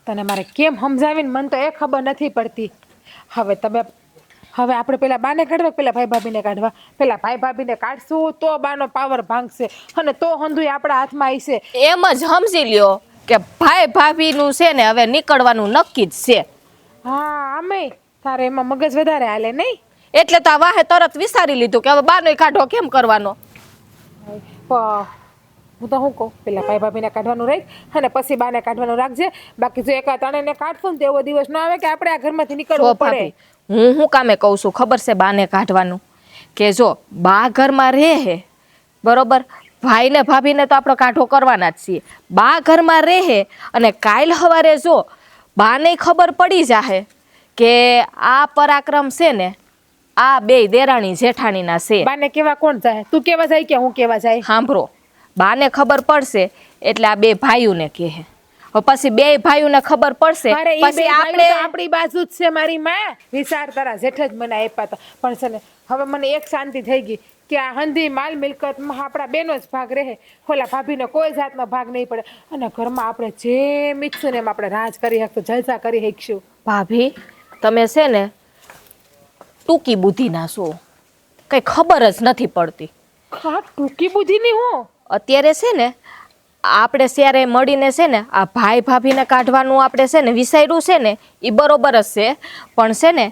તને મારે કેમ સમજાવીને મને તો એ ખબર નથી પડતી. હવે આપણે પેલા બાને કાઢવા પેલા ભાઈ ભાભીને કાઢવા. પેલા ભાઈ ભાભીને કાઢશું તો બાનો પાવર ભાંગશે અને તો હંધુય આપણા હાથમાં આવશે. એમ જ સમજી લ્યો કે ભાઈ ભાભીનું છે ને હવે નીકળવાનું નક્કી જ છે. હા આમે તારે એમાં મગજ વધારે હાલે નહીં. એટલે તો આ વાહે તરત વિચારી લીધું કે હવે બાનો કાઢો કેમ કરવાનો. હું તો શું કહું પેલા ભાઈ ભાભીને કાઢવાનું રાખ અને પછી બાને કાઢવાનું રાખજે. બાકી જો એકા ત્રણેયને કાઢશું ને તો એવો દિવસ ન આવે કે આપણે આ ઘરમાંથી નીકળવું પડે. હું શું કામે કહું છું ખબર છે બાને કાઢવાનું કે જો બા ઘરમાં રહે હે બરોબર ભાઈ ને ભાભીને તો આપણો કાઢો કરવાના જ છીએ. બા ઘરમાં રહે અને કાલ સવારે જો બાને ખબર પડી જાહે કે આ પરાક્રમ છે ને આ બે દેરાણી જેઠાણીના છે. બાને કેવા કોણ જાય? તું કેવા જાય કે હું કેવા જાય? સાંભળો બાને ખબર પડશે એટલે આ બે ભાઈઓને કહે. પછી બે ભાઈઓને ખબર પડશે અરે ઈ પછી બે ભાઈઓ આપણે તો આપણી બાજુ જ છે મારી માં. વિચાર તારા જેઠ જ મને આપ્યા હતા પણ છે ને હવે મને એક શાંતિ થઈ ગઈ કે આ હંધી માલ મિલકતમાં આપણા બેનો જ ભાગ રહે. ઓલા ભાભીને કોઈ જાતનો ભાગ નહીં પડે અને ઘરમાં આપણે જેમ ઈચ્છું ને એમ આપણે રાજ કરી શકશું, જલસા કરી શકશું. ભાભી તમે છે ને ટૂંકી બુદ્ધિના છો, કઈ ખબર જ નથી પડતી. હા ટૂંકી બુદ્ધિની હું અત્યારે છે ને આપણે ત્યારે મળીને છે ને આ ભાઈ ભાભીને કાઢવાનું આપણે છે ને વિચાર્યું છે ને એ બરોબર જ છે પણ છે ને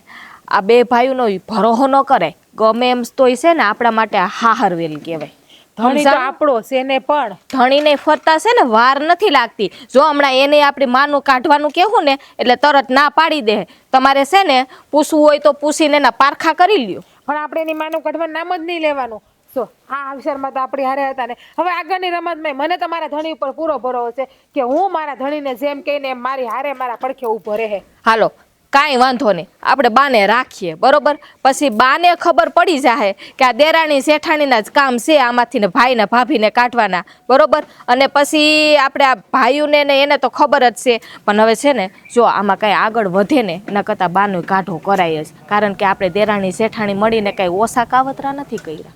આ બે ભાઈઓનો ભરોહો ન કરાય. ગમે એમ તો છે ને આપણા માટે હાહરવેલ કહેવાય. ધણી તો આપણો છે ને પણ ધણીને ફરતા છે ને વાર નથી લાગતી. જો હમણાં એને આપણી માનું કાઢવાનું કહેવું ને એટલે તરત ના પાડી દે. તમારે છે ને પૂછવું હોય તો પૂછીને એના પારખા કરી લ્યો. પણ આપણે એની માનું કાઢવાનું નામ જ નહીં લેવાનું. સો આ અવસરમાં તો આપણી હારે હતા ને હવે આગળની રમતમાં મને તો મારા ધણી ઉપર પૂરો ભરોસો છે કે હું મારા ધણીને જેમ કહીને એમ મારી હારે મારા પડખે ઊભો રહે. હાલો કાંઈ વાંધો નહીં આપણે બાને રાખીએ બરોબર. પછી બાને ખબર પડી જાય કે આ દેરાણી જેઠાણીના જ કામ છે આમાંથી ને ભાઈને ભાભીને કાઢવાના બરોબર. અને પછી આપણે આ ભાઈઓને ને એને તો ખબર જ છે પણ હવે છે ને જો આમાં કાંઈ આગળ વધે ને એના કરતાં બાનો કાઢો કરાય જ. કારણ કે આપણે દેરાણી જેઠાણી મળીને કાંઈ ઓછા કાવતરા નથી કર્યા.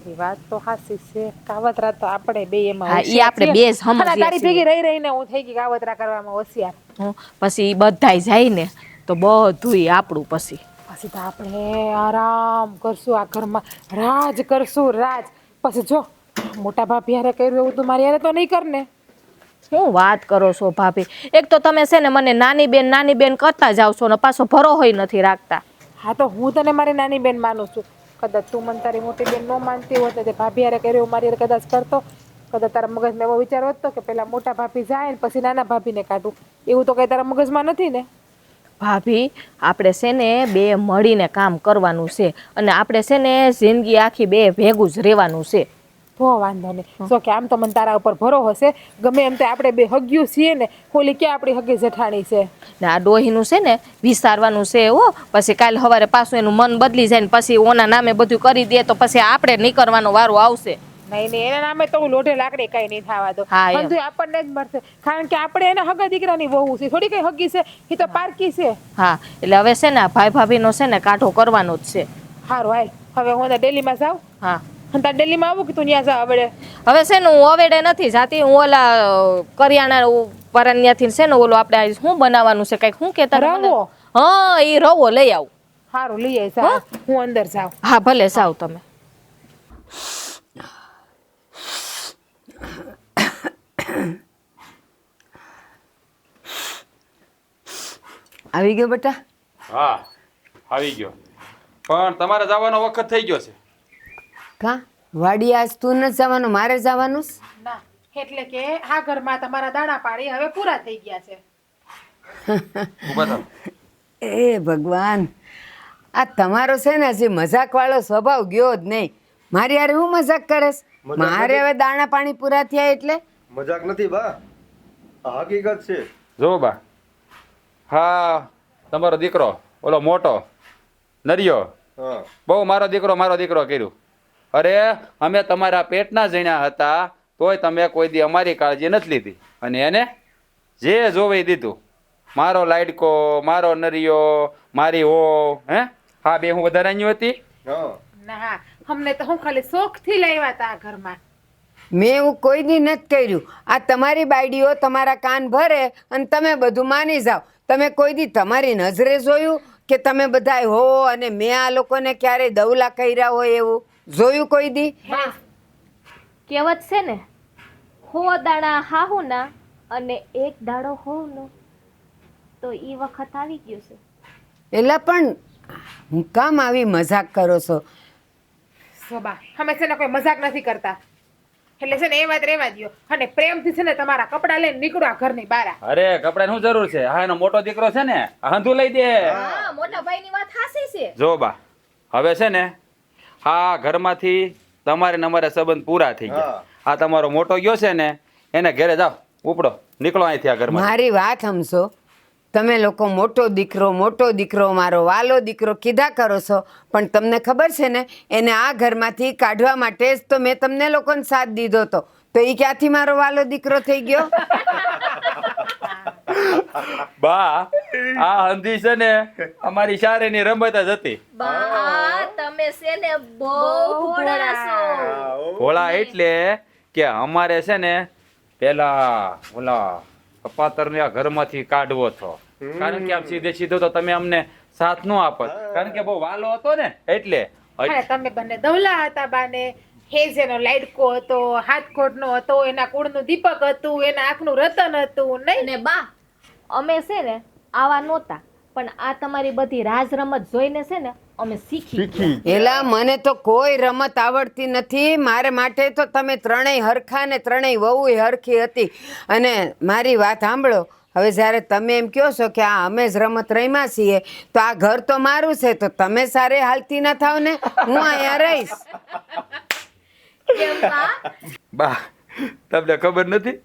એ વાત તો હાચી છે. કાવતરા તો આપણે બે એમાં હા ઈ આપણે બે જ સમજીએ તારી છીએ. ભેગી રહી રહીને હું થઈ ગઈ કાવતરા કરવામાં હોશિયાર. પછી ઈ બધાય જાય ને તો બધુંય આપણું પછી પછી તો આપણે આરામ કરશું આ ઘરમાં રાજ કરશું રાજ. પછી જો મોટા ભાભી હારે કર્યું એવું તું મારી હારે તો નહીં કર ને. શું વાત કરો છો ભાભી? એક તો તમે છે ને મને નાની બેન કરતા જાવ છો ને પાછો ભરોહોય નથી રાખતા. હા તો હું તને મારી નાની બેન માનું છું. કદાચ તું મને તારી મોટી બેન ન માનતી હોત ને તે ભાભી હારે કર્યું મારી હારે કદાચ કરતો કદાચ તારા મગજમાં એવો વિચાર હોત કે પેલા મોટા ભાભી જાય ને પછી નાના ભાભીને કાઢું. એવું તો કઈ તારા મગજમાં નથી ને? ભાભી આપણે છે ને બે મળીને કામ કરવાનું છે અને આપણે છે ને જિંદગી આખી બે ભેગું જ રહેવાનું છે. તો વાંધો નહીં. તો કે આમ તો મને તારા ઉપર ભરોસો હશે. ગમે એમ તો આપણે બે હગ્યું છીએ ને ઓલી ક્યાં આપણી હગી જેઠાણી છે ને આ ડોહીનું છે ને વિસ્તારવાનું છે હો. પછી કાલ સવારે પાછું એનું મન બદલી જાય ને પછી ઓના નામે બધું કરી દે તો પછી આપણે નીકળવાનો વારો આવશે. નહીં નહીં એના નામે તો હું લોઢે લાકડી કઈ નહીં થવા દો. હા, એમ. બધું આપણને જ મળશે કારણ કે આપણે એના હગા દીકરાની વહુ છે થોડી કઈ હગી છે. એ તો પારકી છે. હા એટલે હવે છે ને આ ભાઈ ભાભીનો છે ને કાઢો કરવાનો જ છે. સારું હાલ હવે હું ડેલીમાં જાઉં. હા અને તાર ડેલીમાં આવું કે તું ત્યાં જા આવડે. હવે છે ને હું અવેડે નથી જાતી. હું ઓલા કરિયાણા પરન્યાથી છે ને ઓલો આપણે શું બનાવવાનું છે કઈક શું કેતા હતા મને? રવો. હા એ રવો લઈ આવું. સારું લઈ આવીશ. હા, હું અંદર જાઉં. હા ભલે જાવ તમે. આવી ગયો બેટા? હા આવી ગયો પણ તમારે જવાનો વખત થઈ ગયો છે. કા વાડી આજ તું નથી જવાનું મારે જવાનું છે? ના એટલે કે આ ઘરમાં તમારા દાણા પાણી હવે પૂરા થઈ ગયા છે. ઊભા થાવ. એ ભગવાન આ તમારો છે ને હજી મજાક વાળો સ્વભાવ ગયો જ નહીં. મારી હારે હું મજાક કરેશ? મારે હવે દાણા પાણી પૂરા થયા એટલે મજાક નથી બા, આ હકીકત છે. જો બા હા તમારો દીકરો ઓલો મોટો નરિયો બહુ મારો દીકરો કર્યું. અરે અમે તમારા પેટના જણ્યા હતા તોય તમે કોઈ દી અમારી કાળજી નથી લીધી અને એને જે જોવે એ દીધું. મારો લાડકો, મારો નરિયો, મારી હો હે હા બે હું વધારાની હતી. ના અમને તો હું ખાલી શોખથી લાવ્યા હતા આ ઘરમાં. મેં એવું કોઈ દી નથી કર્યું. આ તમારી બાયડીઓ તમારા કાન ભરે અને તમે બધું માની જાઓ. તમે કોઈ દી તમારી નજરે જોયું કે તમે બધાય હો અને મેં આ લોકોને ક્યારેય દવલા કર્યા હોય એવું જોયું કોઈ દી? કહેવત છે ને, હો દાણા હાહુના અને એક દાડો હોવનો, તો ઈ વખત આવી ગયો છે. એલા પણ હું કામ આવી મજાક કરો છો? શોભા અમે છે ને કોઈ મજાક નથી કરતા. એટલે છે ને એ વાત રહેવા દ્યો અને પ્રેમથી છે ને તમારા કપડાં લઈને નીકળો આ ઘરની બહાર. અરે કપડાની શું જરૂર છે? હા એનો મોટો દીકરો છે ને હંધું લઈ દે. હા, મોટા ભાઈની વાત હાસી છે. જો બા હવે છે ને હા ઘરમાંથી તમારે ને અમારે સંબંધ પૂરા થઈ ગયા. આ તમારો મોટો ગયો છે ને એને ઘરે જાઓ, ઉપડો નીકળો અહીંથી આ ઘરમાં. મારી વાત સમજો. તમે લોકો મોટો દીકરો મારો વાલો દીકરો કીધા કરો છો, પણ તમને ખબર છે ને એને આ ઘરમાંથી કાઢવા માટે જ તો મેં તમને લોકોને સાથ દીધો હતો. તો એ ક્યાંથી મારો વાલો દીકરો થઈ ગયો? બા આ હંધી છે ને અમારી શારેની રમત જ હતી. બા તમે છે ને બહુ ભોળા છો. ભોળા એટલે કે અમારે છે ને પેલા ઓલા કપાતરને આ ઘરમાંથી કાઢવો હતો. કારણ કે આમ સીધો તો તમે અમને સાથ ન આપત. કારણ કે બહુ વાલો હતો ને એટલે. અને તમે બંને દવલા હતા બાને. હેજેનો લાડકો હતો, હાથખોટનો હતો, એના કુળનું દીપક હતું, એના આંખનું રતન હતું. નહીં ને બા અમે છે ને આવા નહોતા, પણ આ તમારી બધી રાજ રમત જોઈને છે ને અમે શીખી ગયા. એલા મને તો કોઈ રમત આવડતી નથી. મારે માટે તો તમે ત્રણેય હરખા ને ત્રણેય વહુ હરખી હતી. અને મારી વાત સાંભળો, હવે જ્યારે તમે એમ કહો છો કે આ અમે જ રમત રમ્યા છીએ, તો આ ઘર તો મારું છે, તો તમે સારે હાલતી ના થાવ ને, હું અહીંયા રહીશ. કેમ બા? બા તમને ખબર નથી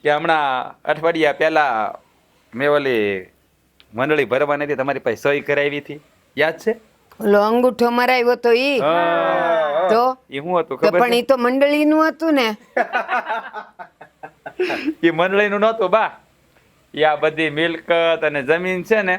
કે હમણાં અઠવાડિયા પહેલા મેં ઓલી મંડળી ભરવાની હતી, તમારી પાસે સહી કરાવી હતી, યાદ છે? ઓલો અંગૂઠો મરાવ્યો તો ઈ તો એ શું હતું તો ખબર પણ ઈ તો મંડળીનું હતું ને. એ મંડળીનું નહોતું બા. એ આ બધી મિલકત અને જમીન છે ને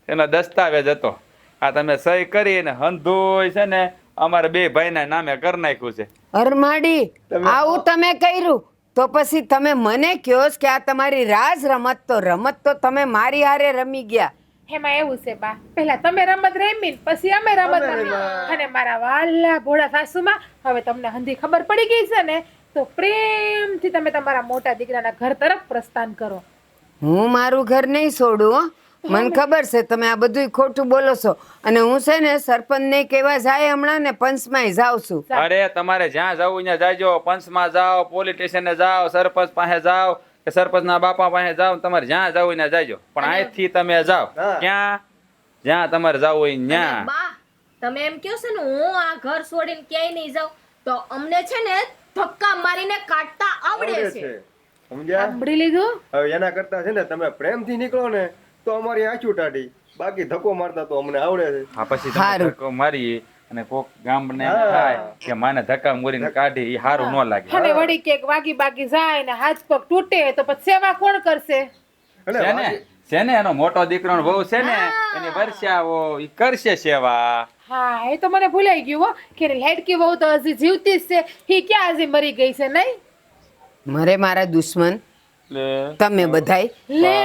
એનો દસ્તાવેજ હતો. આ તમે સહી કરીને હંધોય છે ને અમારે બે ભાઈના નામે કરી નાખ્યું છે. અરમાડી આવું તમે કર્યું તો પછી તમે મને કહો કે આ તમારી રાજ રમત, તો રમત તો તમે મારી હારે રમી ગયા. એમાં એવું છે બા, પહેલા તમે રમત રમી ને પછી અમે રમત રમી. અને મારા વાલા ભોળા સાસુમાં હવે તમને હંધી ખબર પડી ગઈ છે ને, તો પ્રેમથી તમે તમારા મોટા દીકરાના ઘર તરફ પ્રસ્થાન કરો. હું મારું ઘર નહીં છોડું હો. મને ખબર છે તમે આ બધું ખોટું બોલો છો. અને હું છે ને સરપંચને કહેવા જાય હમણાં ને પંચમાં જાઉં છું. અરે તમારે જ્યાં જવું ત્યાં જાજો. પંચમાં જાઓ, પોલીસ સ્ટેશને જાઓ, સરપંચ પાસે જાઓ કે સરપંચના બાપા પાસે જાઓ, તમારે જ્યાં જવું ત્યાં જાજો. પણ અહીંથી તમે જાઓ ક્યાં? જ્યાં તમારે જવું હોય ત્યાં. બા તમે એમ કહો છો ને હું આ ઘર છોડીને ક્યાંય નહીં જાઉં, તો અમને છે ને ધક્કા મારીને કાઢતા આવડે છે. સમજ્યા? સાંભળી લીધું? હવે એના કરતા છે ને તમે પ્રેમથી નીકળો ને તો અમારી આંચું ટાઢી. બાકી ધક્કો મારતા તો અમને આવડે છે. હા પછી તમે હારું. ધક્કો મારી અને કોક ગામને એમ થાય કે માને ધક્કા મોરીને કાઢી, એ સારું ન લાગે. અને વળી કેક વાગી બાગી જાય ને હાથ પગ તૂટે તો પછી સેવા કોણ કરશે? એટલે છે ને છે ને એનો મોટો દીકરો બહુ છે ને એની વર્ષાઓ ઈ કરશે સેવા. હા એ તો મને ભૂલાઈ ગયું હો કે લાડકી વહુ તો હજી જીવતી જ છે. ઈ ક્યાં હજી મરી ગઈ છે? નહીં મરે મારા દુશ્મન તમે બધાય. લે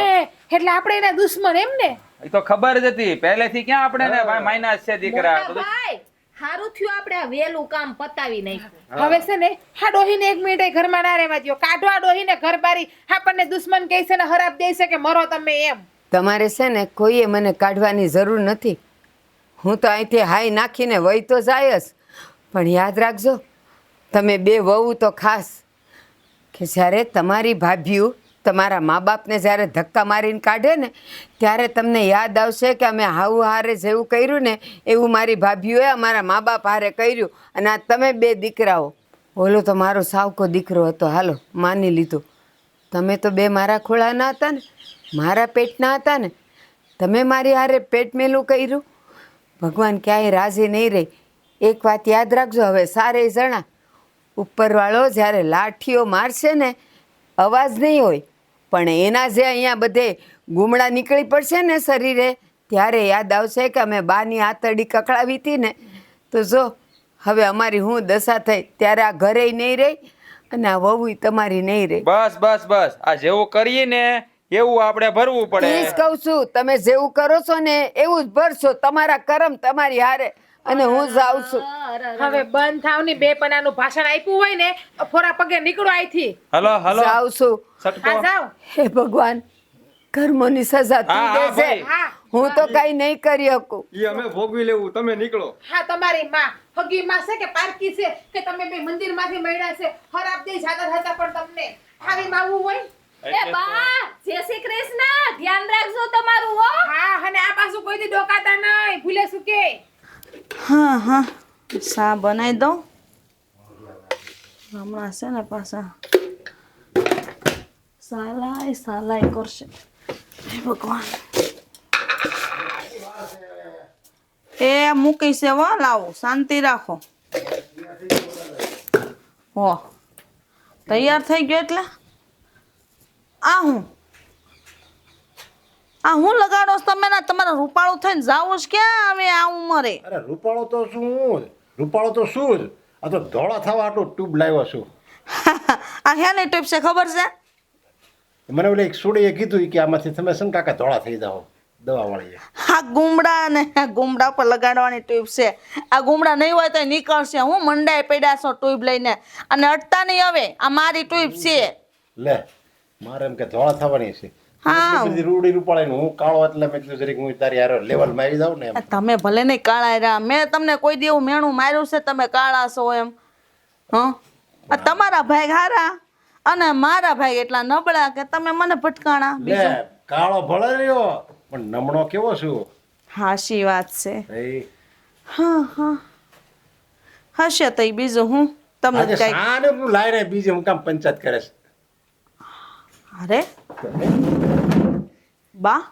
એટલે આપણે એના દુશ્મન એમ ને? એ તો ખબર જ હતી પહેલેથી. ક્યાં આપણે ને ભાઈ માયના છે દીકરા. મોટા ભાઈ હારું થયું આપણે આ વેલું કામ પતાવી નાખ્યું. હવે છે ને હા ડોહીને 1 મિનિટ ઘરમાં ના રહેવા દ્યો. કાઢો આ ડોહીને ઘર બારી. આપણને દુશ્મન કહે છે ને હરાબ દે છે કે મરો તમે એમ. તમારે છે ને કોઈએ મને કાઢવાની જરૂર નથી. હું તો અહીંથી હાઈ નાખીને વહી તો જાય જ. પણ યાદ રાખજો તમે બે વહુ તો ખાસ, કે જ્યારે તમારી ભાભીઓ તમારા મા બાપને જ્યારે ધક્કા મારીને કાઢે ને ત્યારે તમને યાદ આવશે કે અમે હાઉ હારે જેવું કર્યું ને એવું મારી ભાભીઓએ અમારા મા બાપ હારે કર્યું. અને આ તમે બે દીકરાઓ, ઓલો તો મારો સાવકો દીકરો હતો, હાલો માની લીધું. તમે તો બે મારા ખોળાના હતા ને, મારા પેટના હતા ને. તમે મારી હારે પેટ મેલું કર્યું, ભગવાન ક્યાંય રાજી નહીં રહે. એક વાત યાદ રાખજો, હવે સારે જણા ઉપરવાળો જ્યારે લાઠીઓ મારશે ને અવાજ નહીં હોય, પણ એના જે અહીંયા બધે ગુમડા નીકળી પડશે ને શરીરે, ત્યારે યાદ આવશે કે અમે બાની આતરડી કકડાવી હતી ને. તો જો હવે અમારી હું દશા થઈ, ત્યારે આ ઘરે નહીં રહી અને આ વહુ તમારી નહીં રહી. બસ બસ બસ, આ જેવું કરીએ ને એવું આપણે ભરવું એ પડે. જ કહું છું, તમે જેવું કરો છો ને એવું જ ભરશો. તમારા કરમ તમારી હારે, અને હું જાઉં છું. હવે બંધ થાવ ની બે પનાનું ભાષણ આપ્યું હોય ને તો ફોરા પગે નીકળો અહીંથી. હલો હલો જાઉં છું. સટકો. હા જાઓ. હે ભગવાન, કર્મોની સજા તું હા, હા, દેશે. ભાઈ. હા હું તો કઈ નહીં કરી શકું. ઈ અમે ભોગવી લેવું, તમે નીકળો. હા તમારી માં હગી માં છે કે પારકી છે કે તમે બે મંદિર માંથી મળ્યા છે ખરાબ દે જાતા હતા પણ તમને આવી માવું હોય. એ બા જય શ્રી કૃષ્ણ, ધ્યાન રાખજો તમારું હો. હા અને આ પાછું કોઈ દી ડોકાતા નહીં ભૂલે શું કે. હા હા, શા બનાવી દઉં. હમણાં છે ને પાછા સાલાય કરશે. હે ભગવાન, એ મૂકી છે હો, લાવો શાંતિ રાખો. હો તૈયાર થઈ ગયો એટલે આ હું લગાડો છો તમે ના? તમારે રૂપાળું થઈને જાવું જ ક્યાં હવે આ ઉંમરે? અરે રૂપાળો તો શું, રૂપાળો તો શું જ, આ તો ધોળા થવા આટલું ટ્યુબ લાવ્યો છું. આ હેની ટીપ છે ખબર છે? મને ઓલી એક સુડીએ કીધું કે આમાંથી તમે છે ને કાકા ધોળા થઈ જાઓ દવાવાળીએ. આ ગુમડા ને ગુમડા પર લગાડવાની ટ્યુબ છે. આ ગુમડા નહીં હોય તો નીકળશે. હું મંડાઈ પડ્યા છો ટ્યુબ લઈને અને અટતા નહીં. હવે આ મારી ટ્યુબ છે. લે મારે એમ કે ધોળા થવાની છે. હા. બધી રૂડી રૂપાળે હું કાળો એટલે મેં કીધું જરીક હું તારી હારે લેવલમાં આવી જાઉં ને એમ. તમે ભલે નહીં કાળા રહ્યા, મેં તમને કોઈ દી એવું મેણું માર્યું છે તમે કાળા છો એમ? હં? આ તમારા ભાઈ હારા અને મારા ભાઈ એટલા નબળા કે તમે મને ભટકાણા. લે કાળો ભલે રહ્યો પણ નમણો કેવો છું. હાશી વાત છે. એ હા હા, હશે તો બીજું હું તમને આજે કઈ. સાને તું લાઈને બીજે હું કામ પંચાયત કરે છે. અરે બા,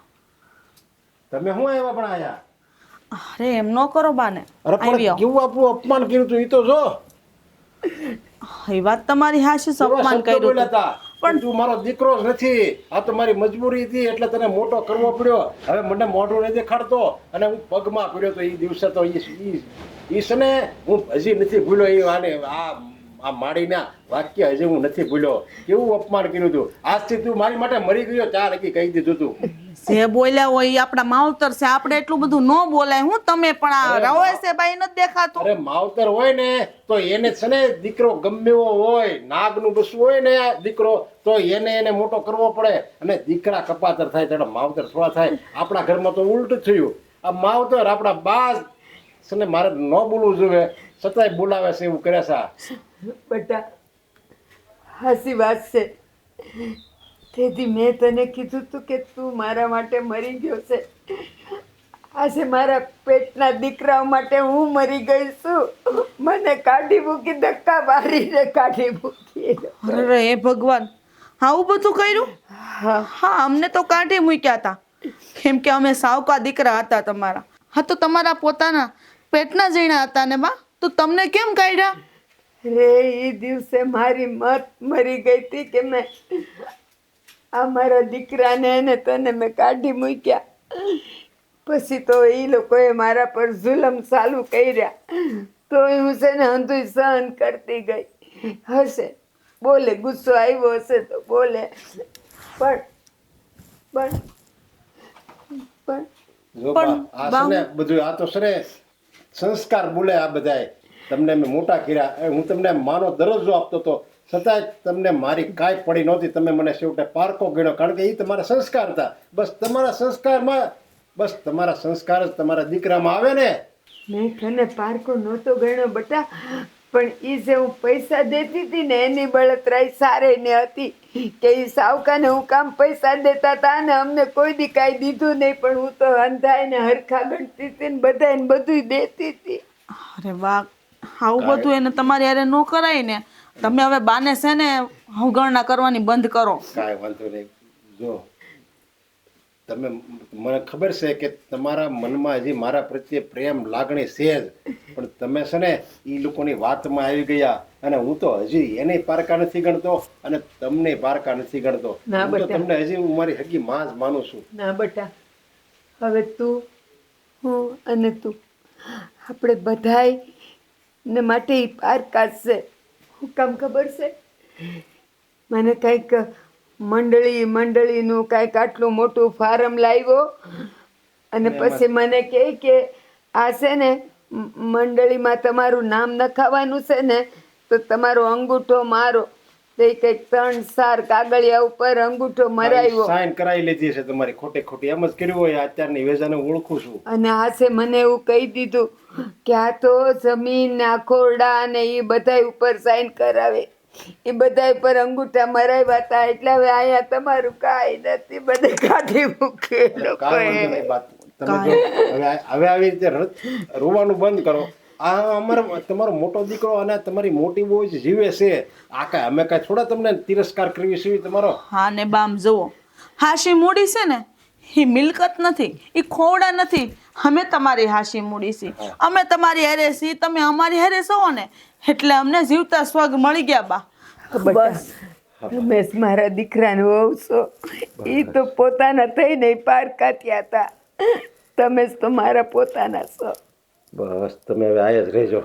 તમે શું આવ્યા પણ આયા? અરે એમ ન કરો બાને. અરે પણ આવ્યો. કેવું આપણું અપમાન કર્યું તું ઈ તો જો. એ વાત તમારી હાશી છે, કેવા અપમાન શબ્દો કર્યું બોલ્યા હતું. તા. પણ તું મારો દીકરો જ નથી, આ તો મારી મજબૂરી હતી એટલે તને મોટો કરવો પડ્યો. હવે મને મોઢું નહીં દેખાડતો અને હું પગમાં પડ્યો તો એ દિવસે તો ઈ છે ને હું હજી નથી ભૂલ્યો. એ આને આ માડીના વાક્ય હજી હું નથી ભૂલ્યો. કેવું અપમાન કર્યું તું. આજથી તું મારી માટે મરી ગયો ચાર હકી કહી દીધું તું. જે બોલ્યા હોય એ આપણા માવતર છે, આપણે એટલું બધું ન બોલાય. હું તમે પણ આ રવે છે ભાઈ નથી દેખાતું. અરે માવતર હોય ને તો એને છે ને દીકરો ગમે એવો હોય, નાગનું બસવું હોય ને દીકરો, તો એને મોટો કરવો પડે. અને દીકરા કપાતર થાય ત્યારે માવતર થોડા થાય. આપણા ઘરમાં તો ઉલટું થયું. આ માવતર આપણા બા છે ને મારે ન બોલવું જોઈએ છતાંય બોલાવે છે એવું કરે છે. બેટા હાસી વાત છે. તેથી મેં તને કીધું તું કે તું મારા માટે મરી ગયો છે. આજે મારા પેટના દીકરાઓ માટે હું મરી ગઈ છું. મને કાઢી મૂકી, ધક્કા મારીને કાઢી મૂકી. અરે એ ભગવાન, આવું બધું કર્યું? હા, અમને તો કાઢી મૂક્યા હતા કેમ કે અમે સાવકા દીકરા હતા તમારા. હા તો તમારા પોતાના પેટના જઈના હતા ને બા, તો તમને કેમ કાઢ્યા? રે એ દિવસે મારી મત મરી ગઈ હતી કે મેં આ મારા દીકરાને અને તને મેં કાઢી મૂક્યા. પછી તો એ લોકોએ મારા પર જુલમ ચાલુ કર્યા. તો હું છે ને હંધુય સહન કરતી ગઈ. હશે બોલે, ગુસ્સો આવ્યો હશે તો બોલે, પણ જો બા, આ છે ને બધું આ તો છે ને સંસ્કાર બોલે. આ બધાય તમને મેં મોટા કર્યા, હું તમને માનો દરજ્જો આપતો હતો છતાંય તમને મારી કાંઈ પડી નહોતી. તમે મને છેવટે પારકો ગણ્યો કારણ કે એ તમારા સંસ્કાર હતા. બસ તમારા સંસ્કારમાં, બસ તમારા સંસ્કાર જ તમારા દીકરામાં આવે ને. મેં તને પારકો નહોતો ગણ્યો બેટા, પણ એ જે હું પૈસા દેતી હતી ને એની બળતરાઈ સારે ને હતી કે એ સાવકાને હું કામ પૈસા દેતા હતા ને અમને કોઈ દી કાંઈ દીધું નહીં. પણ હું તો અંધાઈને હરખા ગણતી હતી ને બધાને બધું દેતી હતી. અરે વાહ, આવું બધું એને તમારી હારે ન કરાય ને. તમે હવે બાને છે ને અવગણના કરવાની બંધ કરો. કાંઈ વાંધો નહીં. જો તમે મને ખબર છે કે તમારા મનમાં હજી મારા પ્રત્યે પ્રેમ લાગણી છે જ, પણ તમે છે ને એ લોકોની વાતમાં આવી ગયા અને હું તો હજી એને પારકા નથી ગણતો અને તમને પારકા નથી ગણતો. ના હું તો બેટા. તમને હજી હું મારી હગી માં જ માનું છું. ના બેટા, હવે તું, હું અને તું આપણે બધાય ને માટે ઈ પાર કાઢશે. હું કામ ખબર છે? મને કંઈક મંડળીનું કંઈક આટલું મોટું ફાર્મ લાવ્યો અને પછી મને કહે કે આ છે ને મંડળીમાં તમારું નામ નખાવાનું છે ને તો તમારો અંગૂઠો મારો. તો એ કંઈક 3-4 કાગળિયા ઉપર અંગૂઠો મરાવ્યો સાઈન કરાવી લીધી છે તમારી, ખોટે ખોટી એમ જ કર્યું હોય. અત્યારની વેજાને ઓળખું છું. અને આસે મને એવું કહી દીધું કે આ તો જમીન ના ખોરડા ને એ બધાય ઉપર સાઈન કરાવે, એ બધાય ઉપર અંગૂઠા મરાવ્યા હતા. એટલે હવે અહીંયા તમારું કાંઈ નથી, બધે કાઢી મૂકે કાંઈ વાંધો નહીં બાત. તમે જો હવે આવી રીતે રોવાનું બંધ કરો. આ અમારો તમારો મોટો દીકરો અને તમારી મોટી બહુ જ જીવે છે. આ કાંઈ અમે કાંઈ થોડા તમને તિરસ્કાર કરવી છે તમારો? હા ને બામ જુઓ, હાશી મૂડી છે ને એ મિલકત નથી, એ ખોવડા નથી. અમે તમારી હાશી મૂડી છીએ, અમે તમારી હારે છીએ, તમે અમારી હારે છો ને એટલે અમને જીવતા સ્વર્ગ મળી ગયા બા. બસ રમેશ મારા દીકરાનો વહુ છો, એ તો પોતાના થઈને પાર કાઢ્યા હતા. તમે જ તો મારા પોતાના છો. બસ તમે હવે આયા જ રહેજો.